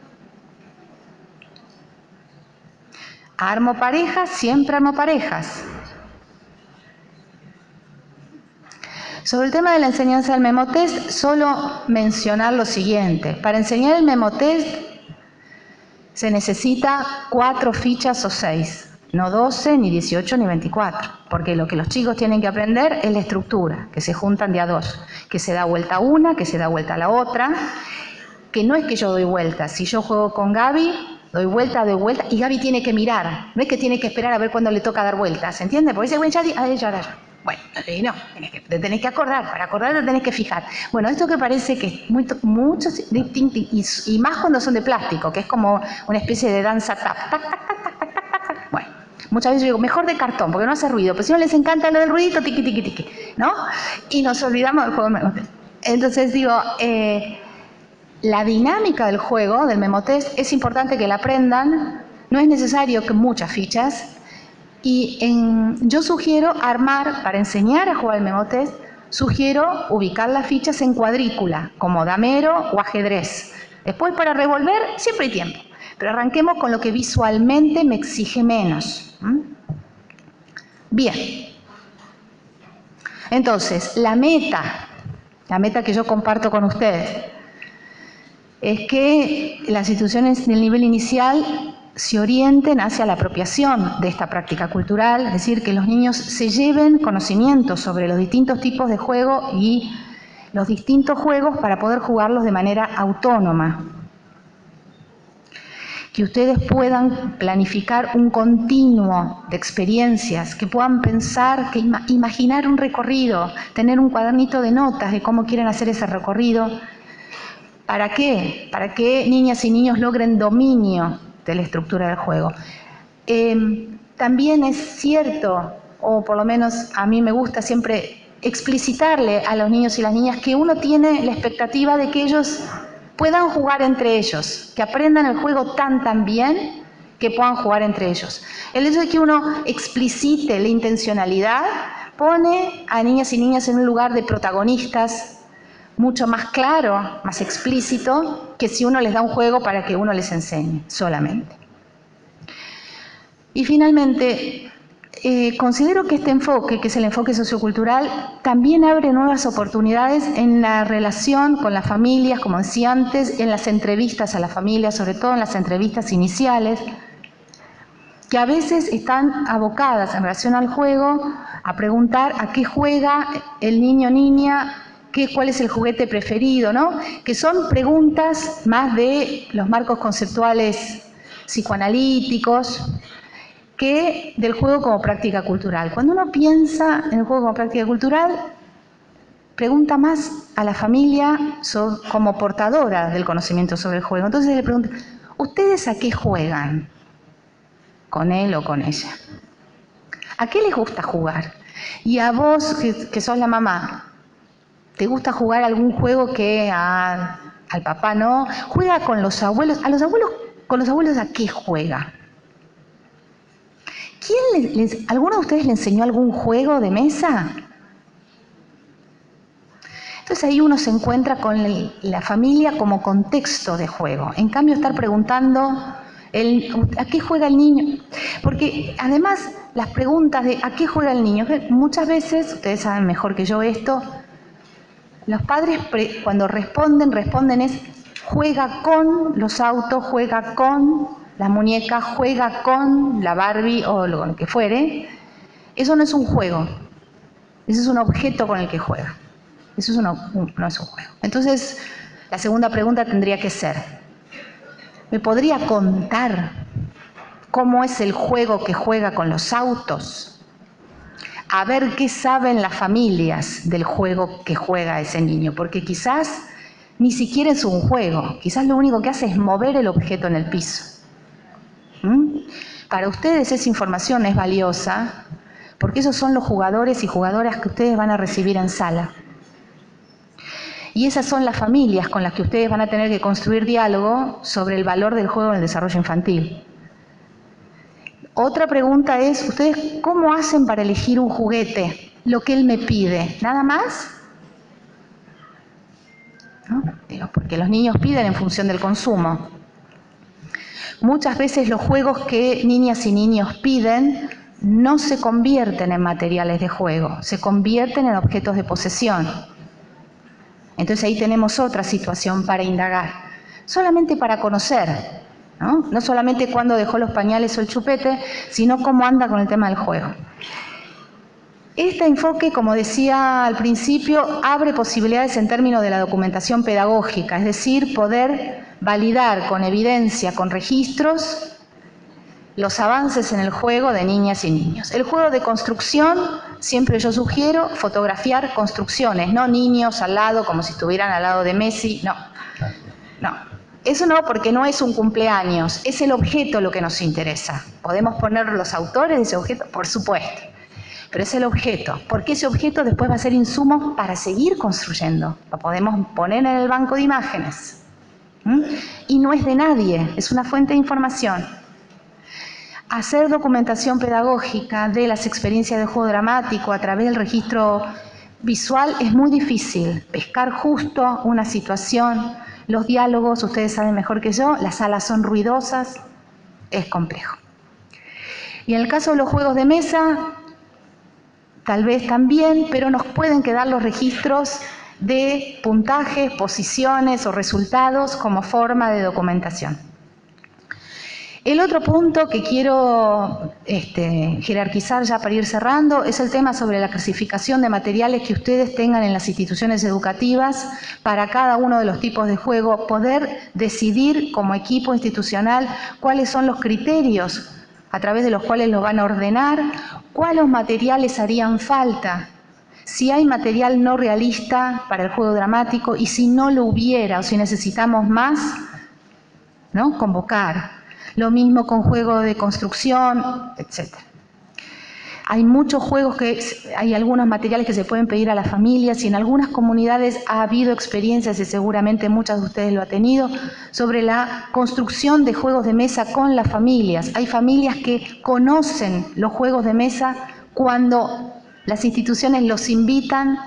Armo parejas, siempre armo parejas. Sobre el tema de la enseñanza del memotest, solo mencionar lo siguiente. Para enseñar el memotest se necesita 4 fichas o 6, no 12, ni 18, ni 24, porque lo que los chicos tienen que aprender es la estructura, que se juntan de a 2, que se da vuelta una, que se da vuelta la otra, que no es que yo doy vuelta. Si yo juego con Gaby, doy vuelta, y Gaby tiene que mirar, no es que tiene que esperar a ver cuándo le toca dar vueltas, ¿entiende? Porque dice, bueno, ya. Bueno, no, te tenés que acordar, para acordar te tenés que fijar. Bueno, esto que parece que es mucho distinto, y más cuando son de plástico, que es como una especie de danza tap, tac, tac, tac, tac, tac, tac, tac. Bueno, muchas veces yo digo, mejor de cartón, porque no hace ruido, pero si no les encanta lo del ruidito, tiqui, tiqui, tiqui, ¿no? Y nos olvidamos del juego. Entonces digo, la dinámica del juego, del memotest, es importante que la aprendan, no es necesario que muchas fichas. Y yo sugiero armar, para enseñar a jugar el memotest, sugiero ubicar las fichas en cuadrícula, como damero o ajedrez. Después, para revolver, siempre hay tiempo. Pero arranquemos con lo que visualmente me exige menos. Bien. Entonces, la meta que yo comparto con ustedes, es que las instituciones del nivel inicial se orienten hacia la apropiación de esta práctica cultural, es decir, que los niños se lleven conocimientos sobre los distintos tipos de juego y los distintos juegos para poder jugarlos de manera autónoma. Que ustedes puedan planificar un continuo de experiencias, que puedan pensar, imaginar un recorrido, tener un cuadernito de notas de cómo quieren hacer ese recorrido. ¿Para qué? Para que niñas y niños logren dominio de la estructura del juego. También es cierto, o por lo menos a mí me gusta siempre explicitarle a los niños y las niñas que uno tiene la expectativa de que ellos puedan jugar entre ellos, que aprendan el juego tan bien que puedan jugar entre ellos. El hecho de que uno explicite la intencionalidad pone a niñas y niñas en un lugar de protagonistas mucho más claro, más explícito, que si uno les da un juego para que uno les enseñe solamente. Y finalmente, considero que este enfoque, que es el enfoque sociocultural, también abre nuevas oportunidades en la relación con las familias, como decía antes, en las entrevistas a las familias, sobre todo en las entrevistas iniciales, que a veces están abocadas en relación al juego a preguntar a qué juega el niño o niña, cuál es el juguete preferido, ¿no? Que son preguntas más de los marcos conceptuales psicoanalíticos que del juego como práctica cultural. Cuando uno piensa en el juego como práctica cultural, pregunta más a la familia como portadora del conocimiento sobre el juego. Entonces le pregunta, ¿ustedes a qué juegan? ¿Con él o con ella? ¿A qué les gusta jugar? Y a vos, que sos la mamá, ¿te gusta jugar algún juego que al papá no? ¿Juega con los abuelos? ¿Con los abuelos a qué juega? ¿Alguno de ustedes le enseñó algún juego de mesa? Entonces ahí uno se encuentra con la familia como contexto de juego. En cambio, estar preguntando ¿a qué juega el niño? Porque además las preguntas de ¿a qué juega el niño? Muchas veces, ustedes saben mejor que yo esto, los padres cuando responden es juega con los autos, juega con la muñeca, juega con la Barbie o lo que fuere. Eso no es un juego, eso es un objeto con el que juega. Eso no es un juego. Entonces, la segunda pregunta tendría que ser, ¿me podría contar cómo es el juego que juega con los autos? A ver qué saben las familias del juego que juega ese niño, porque quizás ni siquiera es un juego, quizás lo único que hace es mover el objeto en el piso. Para ustedes esa información es valiosa, porque esos son los jugadores y jugadoras que ustedes van a recibir en sala. Y esas son las familias con las que ustedes van a tener que construir diálogo sobre el valor del juego en el desarrollo infantil. Otra pregunta es, ¿ustedes cómo hacen para elegir un juguete? Lo que él me pide, ¿nada más? ¿No? Digo, porque los niños piden en función del consumo. Muchas veces los juegos que niñas y niños piden no se convierten en materiales de juego, se convierten en objetos de posesión. Entonces ahí tenemos otra situación para indagar, solamente para conocer, ¿no? No solamente cuándo dejó los pañales o el chupete, sino cómo anda con el tema del juego. Este enfoque, como decía al principio, abre posibilidades en términos de la documentación pedagógica, es decir, poder validar con evidencia, con registros, los avances en el juego de niñas y niños. El juego de construcción, siempre yo sugiero fotografiar construcciones, no niños al lado como si estuvieran al lado de Messi, no. Eso no, porque no es un cumpleaños, es el objeto lo que nos interesa. ¿Podemos poner los autores de ese objeto? Por supuesto. Pero es el objeto, porque ese objeto después va a ser insumo para seguir construyendo. Lo podemos poner en el banco de imágenes. Y no es de nadie, es una fuente de información. Hacer documentación pedagógica de las experiencias de juego dramático a través del registro visual es muy difícil. Pescar justo una situación, los diálogos, ustedes saben mejor que yo, las salas son ruidosas, es complejo. Y en el caso de los juegos de mesa, tal vez también, pero nos pueden quedar los registros de puntajes, posiciones o resultados como forma de documentación. El otro punto que quiero jerarquizar ya para ir cerrando es el tema sobre la clasificación de materiales que ustedes tengan en las instituciones educativas para cada uno de los tipos de juego, poder decidir como equipo institucional cuáles son los criterios a través de los cuales lo van a ordenar, cuáles materiales harían falta, si hay material no realista para el juego dramático y si no lo hubiera o si necesitamos más, ¿no? Convocar. Lo mismo con juego de construcción, etc. Hay muchos juegos hay algunos materiales que se pueden pedir a las familias y en algunas comunidades ha habido experiencias, y seguramente muchas de ustedes lo han tenido, sobre la construcción de juegos de mesa con las familias. Hay familias que conocen los juegos de mesa cuando las instituciones los invitan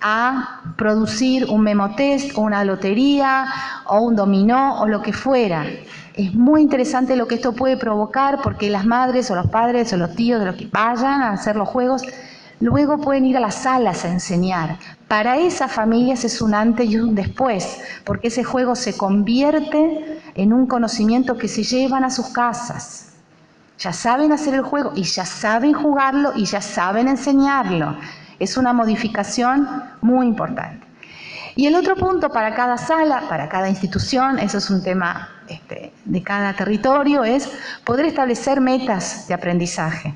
a producir un memotest o una lotería o un dominó o lo que fuera. Es muy interesante lo que esto puede provocar porque las madres o los padres o los tíos de los que vayan a hacer los juegos luego pueden ir a las salas a enseñar. Para esas familias es un antes y un después, porque ese juego se convierte en un conocimiento que se llevan a sus casas. Ya saben hacer el juego y ya saben jugarlo y ya saben enseñarlo. Es una modificación muy importante. Y el otro punto para cada sala, para cada institución, eso es un tema de cada territorio, es poder establecer metas de aprendizaje.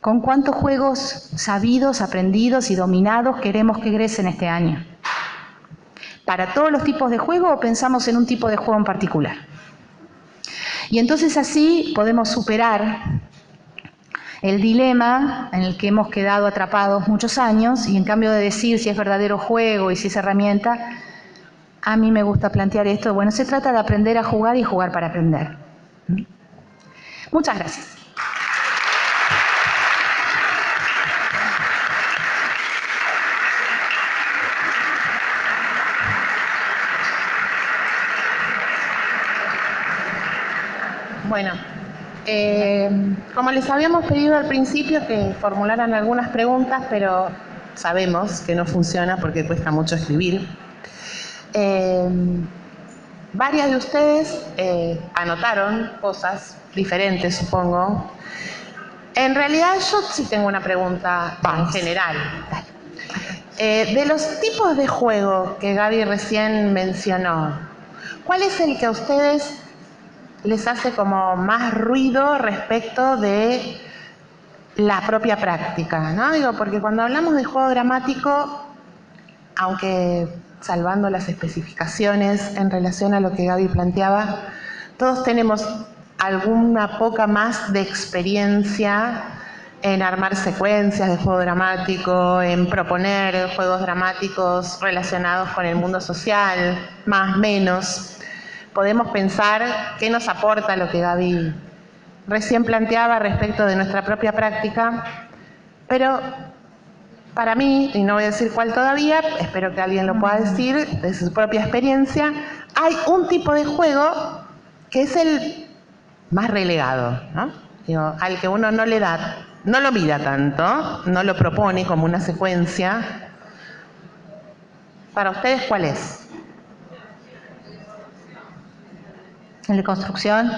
¿Con cuántos juegos sabidos, aprendidos y dominados queremos que egresen este año? ¿Para todos los tipos de juego o pensamos en un tipo de juego en particular? Y entonces así podemos superar el dilema en el que hemos quedado atrapados muchos años y en cambio de decir si es verdadero juego y si es herramienta, a mí me gusta plantear esto. Bueno, se trata de aprender a jugar y jugar para aprender. Muchas gracias. Bueno, como les habíamos pedido al principio que formularan algunas preguntas, pero sabemos que no funciona porque cuesta mucho escribir. Varias de ustedes anotaron cosas diferentes, supongo. En realidad yo sí tengo una pregunta en general. De los tipos de juego que Gaby recién mencionó, ¿cuál es el que a ustedes les hace como más ruido respecto de la propia práctica, ¿no? Digo, porque cuando hablamos de juego dramático, aunque salvando las especificaciones en relación a lo que Gaby planteaba, todos tenemos alguna poca más de experiencia en armar secuencias de juego dramático, en proponer juegos dramáticos relacionados con el mundo social, más, menos. Podemos pensar qué nos aporta lo que Gaby recién planteaba respecto de nuestra propia práctica, pero para mí, y no voy a decir cuál todavía, espero que alguien lo pueda decir de su propia experiencia, hay un tipo de juego que es el más relegado, ¿no? Digo, al que uno no le da, no lo mira tanto, no lo propone como una secuencia. ¿Para ustedes cuál es? ¿El de construcción?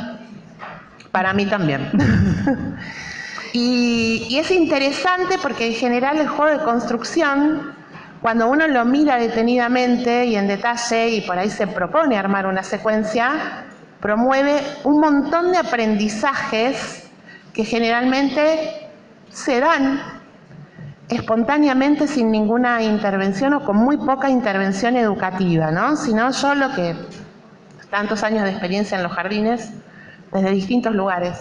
Para mí también. Y es interesante porque en general el juego de construcción, cuando uno lo mira detenidamente y en detalle y por ahí se propone armar una secuencia, promueve un montón de aprendizajes que generalmente se dan espontáneamente sin ninguna intervención o con muy poca intervención educativa, ¿no? Sino yo lo que, tantos años de experiencia en los jardines, desde distintos lugares,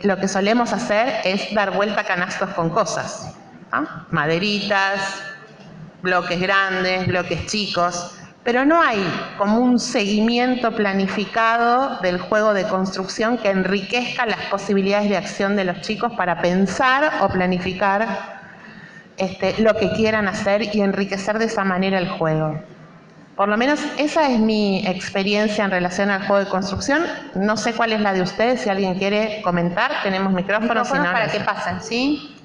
lo que solemos hacer es dar vuelta a canastos con cosas, ¿no? Maderitas, bloques grandes, bloques chicos, pero no hay como un seguimiento planificado del juego de construcción que enriquezca las posibilidades de acción de los chicos para pensar o planificar lo que quieran hacer y enriquecer de esa manera el juego. Por lo menos esa es mi experiencia en relación al juego de construcción. No sé cuál es la de ustedes, si alguien quiere comentar, tenemos micrófonos. Si no, para que pasen, ¿sí?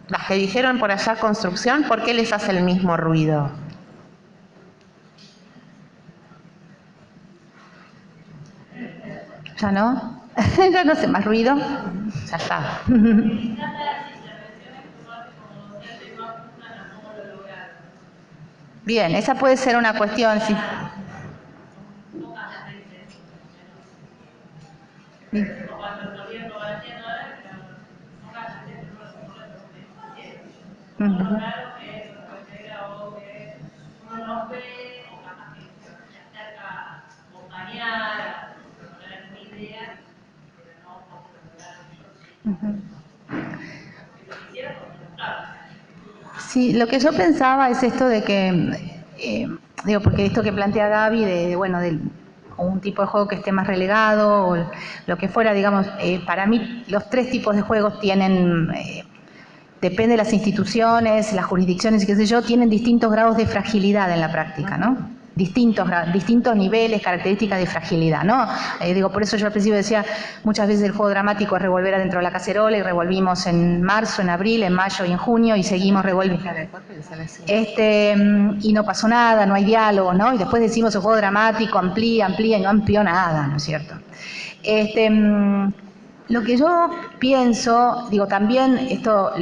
Las que dijeron por allá construcción, ¿por qué les hace el mismo ruido? ¿Ya no? Ya no hace más ruido. Ya está. Bien, esa puede ser una cuestión. Sí. Bien. Sí, lo que yo pensaba es esto de que, digo, porque esto que plantea Gaby, de un tipo de juego que esté más relegado o lo que fuera, digamos, para mí los tres tipos de juegos tienen, depende de las instituciones, las jurisdicciones y qué sé yo, tienen distintos grados de fragilidad en la práctica, ¿no? Distintos niveles, características de fragilidad, ¿no? Por eso yo al principio decía, muchas veces el juego dramático es revolver adentro de la cacerola y revolvimos en marzo, en abril, en mayo y en junio y seguimos revolviendo. Y no pasó nada, no hay diálogo, ¿no? Y después decimos el juego dramático amplía y no amplió nada, ¿no es cierto? Lo que yo pienso, también esto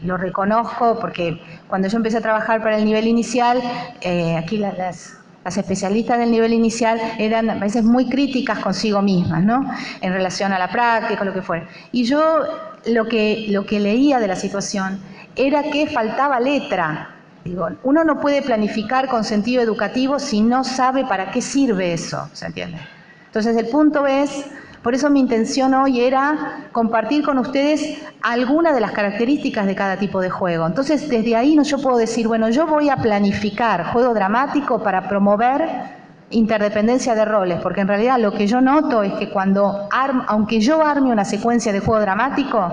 lo reconozco porque cuando yo empecé a trabajar para el nivel inicial, aquí las especialistas del nivel inicial eran a veces muy críticas consigo mismas, ¿no? En relación a la práctica, lo que fuera. Y yo lo que leía de la situación era que faltaba letra. Uno no puede planificar con sentido educativo si no sabe para qué sirve eso, ¿se entiende? Entonces el punto es, por eso mi intención hoy era compartir con ustedes algunas de las características de cada tipo de juego. Entonces desde ahí yo puedo decir, bueno, yo voy a planificar juego dramático para promover interdependencia de roles, porque en realidad lo que yo noto es que aunque yo arme una secuencia de juego dramático,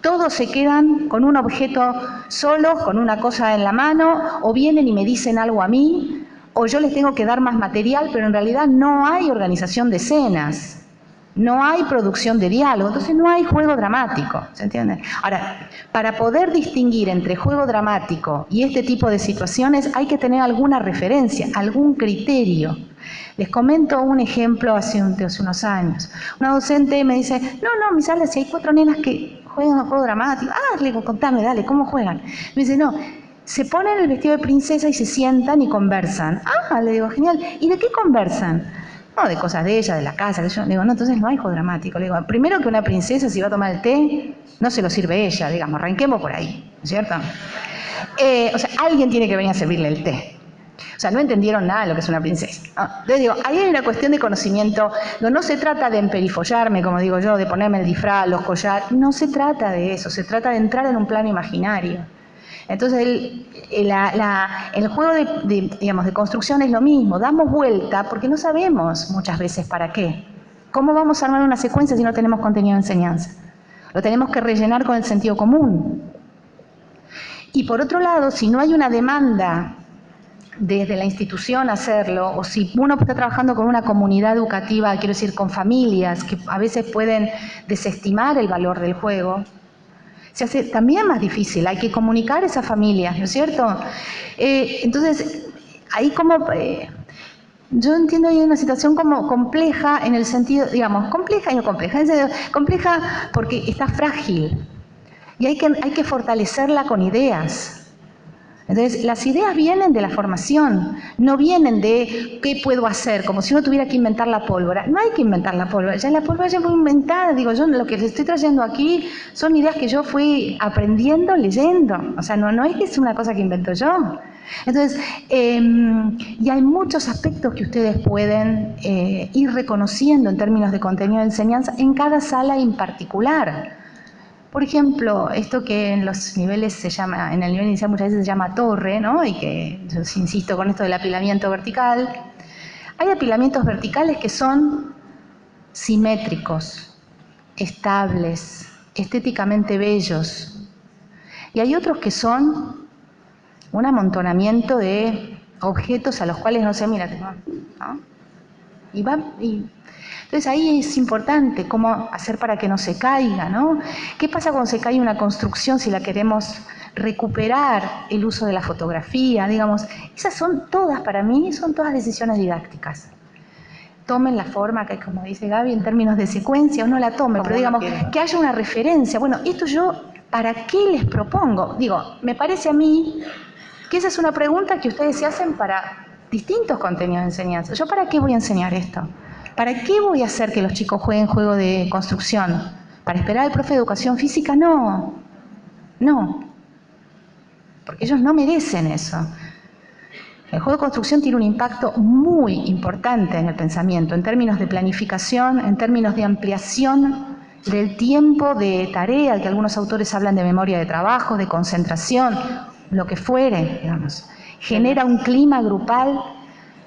todos se quedan con un objeto solo, con una cosa en la mano, o vienen y me dicen algo a mí, o yo les tengo que dar más material, pero en realidad no hay organización de escenas. No hay producción de diálogo, entonces no hay juego dramático, ¿se entiende? Ahora, para poder distinguir entre juego dramático y este tipo de situaciones hay que tener alguna referencia, algún criterio. Les comento un ejemplo hace unos años. Una docente me dice, no, mi sala, si hay 4 nenas que juegan a juego dramático, le digo, contame, dale, ¿cómo juegan? Me dice, no, se ponen el vestido de princesa y se sientan y conversan. Le digo, genial, ¿y de qué conversan? No, de cosas de ella, de la casa, que yo. Le digo, no, entonces no hay juego dramático. Le digo, primero que una princesa, si va a tomar el té, no se lo sirve ella, digamos, arranquemos por ahí, ¿no es cierto? Alguien tiene que venir a servirle el té. O sea, no entendieron nada de lo que es una princesa, ¿no? Entonces digo, ahí hay una cuestión de conocimiento. No se trata de emperifollarme, como digo yo, de ponerme el disfraz, los collares. No se trata de eso, se trata de entrar en un plano imaginario. Entonces el juego digamos, de construcción es lo mismo. Damos vuelta porque no sabemos muchas veces para qué. ¿Cómo vamos a armar una secuencia si no tenemos contenido de enseñanza? Lo tenemos que rellenar con el sentido común. Y por otro lado, si no hay una demanda desde la institución hacerlo, o si uno está trabajando con una comunidad educativa, quiero decir, con familias que a veces pueden desestimar el valor del juego, se hace también más difícil, hay que comunicar a esas familias, ¿no es cierto? Entonces, ahí como... yo entiendo que hay una situación como compleja en el sentido, digamos, compleja y no compleja, compleja porque está frágil y hay que fortalecerla con ideas. Entonces, las ideas vienen de la formación, no vienen de qué puedo hacer, como si uno tuviera que inventar la pólvora. No hay que inventar la pólvora, ya la pólvora ya fue inventada. Digo, yo lo que les estoy trayendo aquí son ideas que yo fui aprendiendo leyendo. O sea, no es que es una cosa que invento yo. Entonces, y hay muchos aspectos que ustedes pueden ir reconociendo en términos de contenido de enseñanza en cada sala en particular. Por ejemplo, esto que en los niveles se llama, en el nivel inicial muchas veces se llama torre, ¿no? Y que yo insisto con esto del apilamiento vertical. Hay apilamientos verticales que son simétricos, estables, estéticamente bellos. Y hay otros que son un amontonamiento de objetos a los cuales no se mira, ¿no? Entonces ahí es importante cómo hacer para que no se caiga, ¿no? ¿Qué pasa cuando se cae una construcción si la queremos recuperar el uso de la fotografía? Digamos, esas son todas, para mí, son todas decisiones didácticas. Tomen la forma que, como dice Gaby, en términos de secuencia, o no la tomen, pero digamos, que haya una referencia. Bueno, esto yo, ¿para qué les propongo? Digo, me parece a mí que esa es una pregunta que ustedes se hacen para distintos contenidos de enseñanza. ¿Yo para qué voy a enseñar esto? ¿Para qué voy a hacer que los chicos jueguen juego de construcción? ¿Para esperar al profe de educación física? No. No. Porque ellos no merecen eso. El juego de construcción tiene un impacto muy importante en el pensamiento, en términos de planificación, en términos de ampliación del tiempo de tarea, que algunos autores hablan de memoria de trabajo, de concentración, lo que fuere, digamos. Genera un clima grupal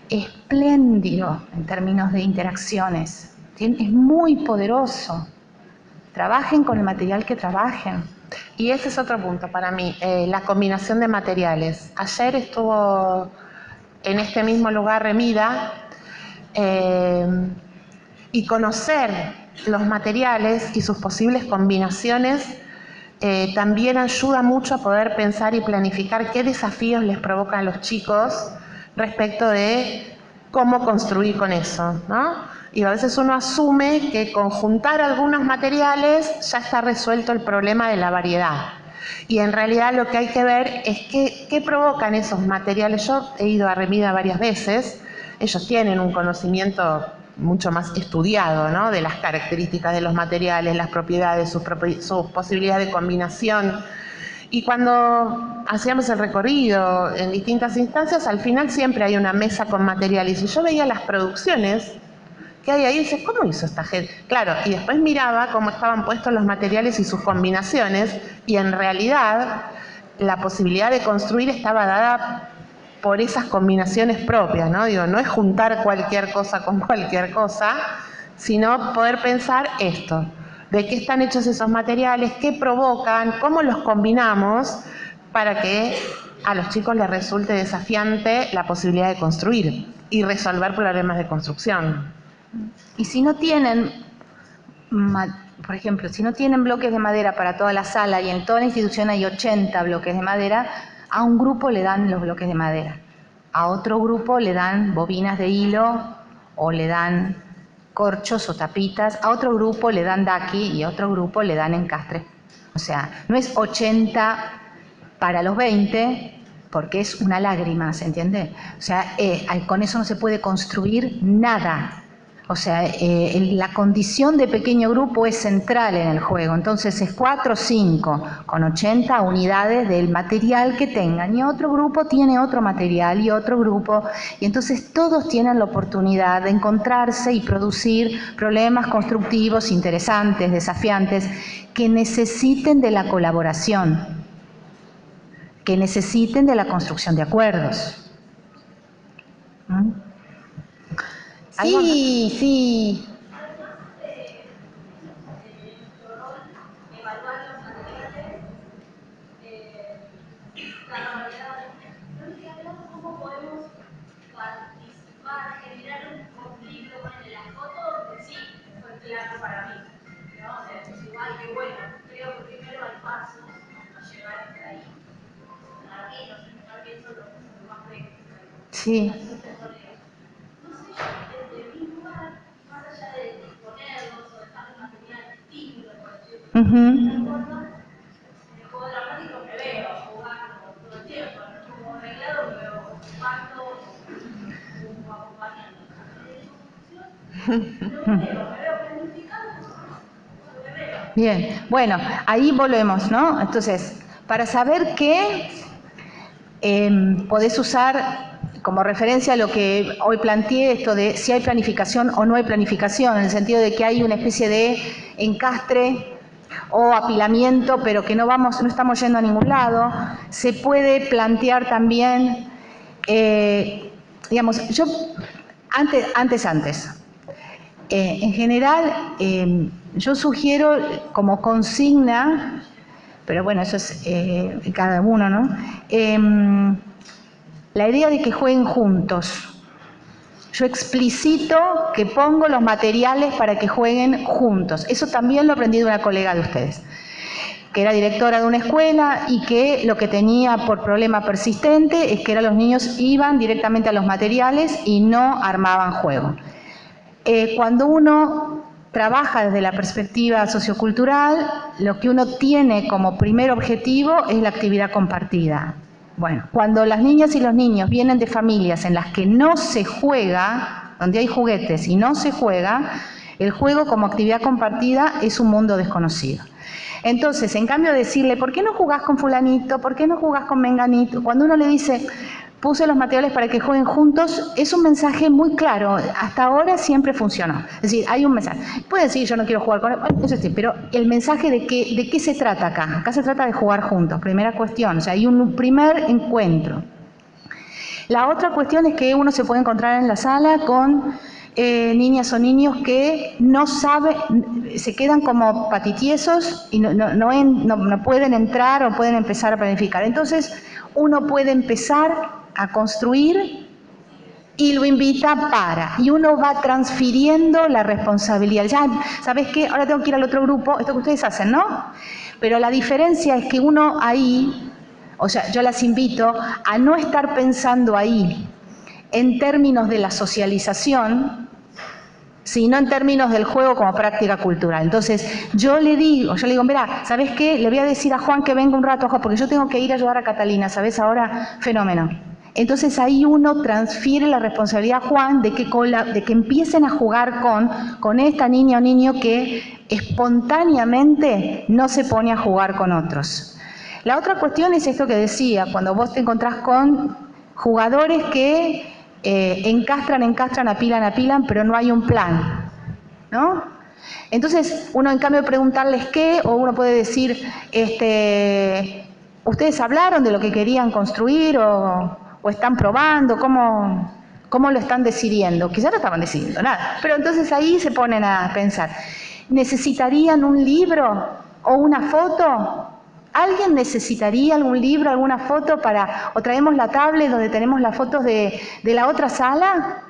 espléndido en términos de interacciones. Es muy poderoso. Trabajen con el material que trabajen. Y ese es otro punto para mí, la combinación de materiales. Ayer estuvo en este mismo lugar Remida y conocer los materiales y sus posibles combinaciones también ayuda mucho a poder pensar y planificar qué desafíos les provocan a los chicos respecto de cómo construir con eso, ¿no? Y a veces uno asume que conjuntar algunos materiales ya está resuelto el problema de la variedad. Y en realidad lo que hay que ver es qué provocan esos materiales. Yo he ido a Remida varias veces, ellos tienen un conocimiento mucho más estudiado, ¿no? De las características de los materiales, las propiedades, sus posibilidades de combinación. Y cuando hacíamos el recorrido en distintas instancias, al final siempre hay una mesa con materiales. Y yo veía las producciones que hay ahí y dices, ¿cómo hizo esta gente? Claro, y después miraba cómo estaban puestos los materiales y sus combinaciones, y en realidad la posibilidad de construir estaba dada por esas combinaciones propias, ¿no? Digo, no es juntar cualquier cosa con cualquier cosa, sino poder pensar esto, de qué están hechos esos materiales, qué provocan, cómo los combinamos para que a los chicos les resulte desafiante la posibilidad de construir y resolver problemas de construcción. Y si no tienen, por ejemplo, si no tienen bloques de madera para toda la sala y en toda la institución hay 80 bloques de madera, a un grupo le dan los bloques de madera, a otro grupo le dan bobinas de hilo o le dan corchos o tapitas, a otro grupo le dan daqui y a otro grupo le dan encastre. O sea, no es 80 para los 20, porque es una lágrima, ¿se entiende? O sea, con eso no se puede construir nada. O sea, la condición de pequeño grupo es central en el juego. Entonces es 4 o 5 con 80 unidades del material que tengan. Y otro grupo tiene otro material y otro grupo. Y entonces todos tienen la oportunidad de encontrarse y producir problemas constructivos, interesantes, desafiantes, que necesiten de la colaboración, que necesiten de la construcción de acuerdos. ¿Mm? Sí, sí. Sí. Uh-huh. Bien, bueno, ahí volvemos, ¿no? Entonces, para saber qué podés usar como referencia lo que hoy planteé, esto de si hay planificación o no hay planificación, en el sentido de que hay una especie de encastre o apilamiento, pero que no estamos yendo a ningún lado. Se puede plantear también, digamos, yo antes. En general, yo sugiero como consigna, pero bueno, eso es cada uno, ¿no? La idea de que jueguen juntos. Yo explicito que pongo los materiales para que jueguen juntos. Eso también lo aprendí de una colega de ustedes, que era directora de una escuela y que lo que tenía por problema persistente es que los niños iban directamente a los materiales y no armaban juego. Cuando uno trabaja desde la perspectiva sociocultural, lo que uno tiene como primer objetivo es la actividad compartida. Bueno, cuando las niñas y los niños vienen de familias en las que no se juega, donde hay juguetes y no se juega, el juego como actividad compartida es un mundo desconocido. Entonces, en cambio de decirle, ¿por qué no jugás con fulanito? ¿Por qué no jugás con menganito? Cuando uno le dice, puse los materiales para que jueguen juntos, es un mensaje muy claro. Hasta ahora siempre funcionó. Es decir, hay un mensaje. Puede decir, yo no quiero jugar con él, bueno, eso sí, pero el mensaje de qué se trata acá. Acá se trata de jugar juntos, primera cuestión. O sea, hay un primer encuentro. La otra cuestión es que uno se puede encontrar en la sala con niñas o niños que no saben, se quedan como patitiesos y no pueden entrar o pueden empezar a planificar. Entonces, uno puede empezar a construir y lo invita y uno va transfiriendo la responsabilidad. Ya, ¿sabes qué? Ahora tengo que ir al otro grupo, esto que ustedes hacen, ¿no? Pero la diferencia es que uno ahí, o sea, yo las invito a no estar pensando ahí en términos de la socialización, sino en términos del juego como práctica cultural. Entonces, yo le digo, mira, ¿sabes qué? Le voy a decir a Juan que venga un rato, porque yo tengo que ir a ayudar a Catalina, ¿sabes? Ahora, fenómeno. Entonces ahí uno transfiere la responsabilidad a Juan de que empiecen a jugar con esta niña o niño que espontáneamente no se pone a jugar con otros. La otra cuestión es esto que decía, cuando vos te encontrás con jugadores que encastran, apilan, pero no hay un plan, ¿no? Entonces, uno en cambio de preguntarles qué, o uno puede decir, ¿ustedes hablaron de lo que querían construir o están probando? ¿Cómo lo están decidiendo? Quizás no estaban decidiendo nada, pero entonces ahí se ponen a pensar, ¿necesitarían un libro o una foto? ¿Alguien necesitaría algún libro, alguna foto o traemos la tablet donde tenemos las fotos de la otra sala?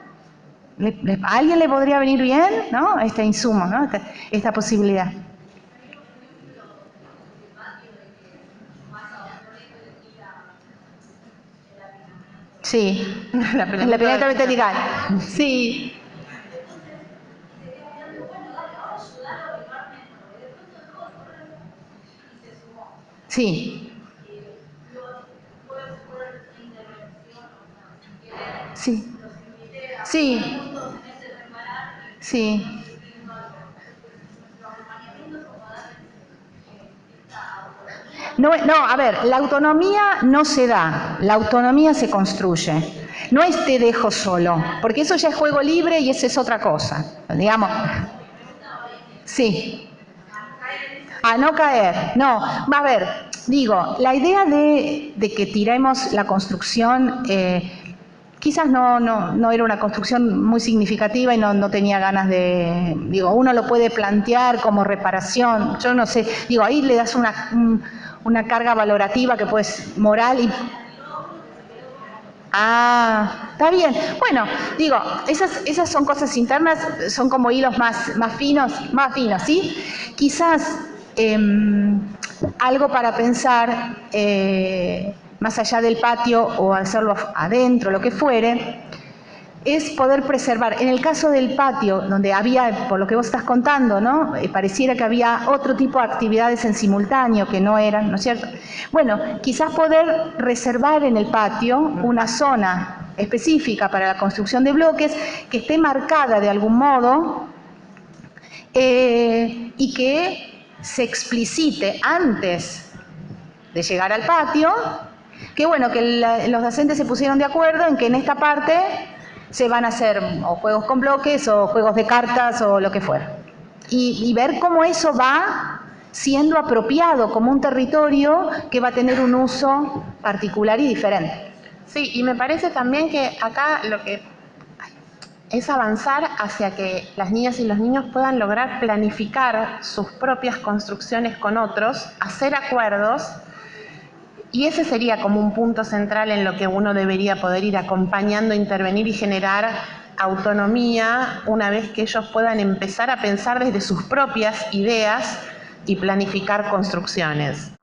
¿A alguien le podría venir bien, ¿no? Este insumo, ¿no? Esta posibilidad. Sí, la pirámide vertical. Sí. Sí. Sí. Sí. Sí. No, a ver, la autonomía no se da, la autonomía se construye. No es te dejo solo, porque eso ya es juego libre y eso es otra cosa. Digamos, sí. A no caer. No, a ver, digo, la idea de que tiremos la construcción, quizás no era una construcción muy significativa y no tenía ganas de, digo, uno lo puede plantear como reparación, yo no sé, digo, ahí le das una carga valorativa que pues moral y... Ah, está bien. Bueno, digo, esas son cosas internas, son como hilos más finos, ¿sí? Quizás algo para pensar más allá del patio o hacerlo adentro, lo que fuere, es poder preservar. En el caso del patio, donde había, por lo que vos estás contando, ¿no? Pareciera que había otro tipo de actividades en simultáneo que no eran, ¿no es cierto? Bueno, quizás poder reservar en el patio una zona específica para la construcción de bloques que esté marcada de algún modo y que se explicite antes de llegar al patio, que bueno, que los docentes se pusieron de acuerdo en que en esta parte se van a hacer o juegos con bloques o juegos de cartas o lo que fuera. Y ver cómo eso va siendo apropiado como un territorio que va a tener un uso particular y diferente. Sí, y me parece también que acá lo que es avanzar hacia que las niñas y los niños puedan lograr planificar sus propias construcciones con otros, hacer acuerdos. Y ese sería como un punto central en lo que uno debería poder ir acompañando, intervenir y generar autonomía una vez que ellos puedan empezar a pensar desde sus propias ideas y planificar construcciones.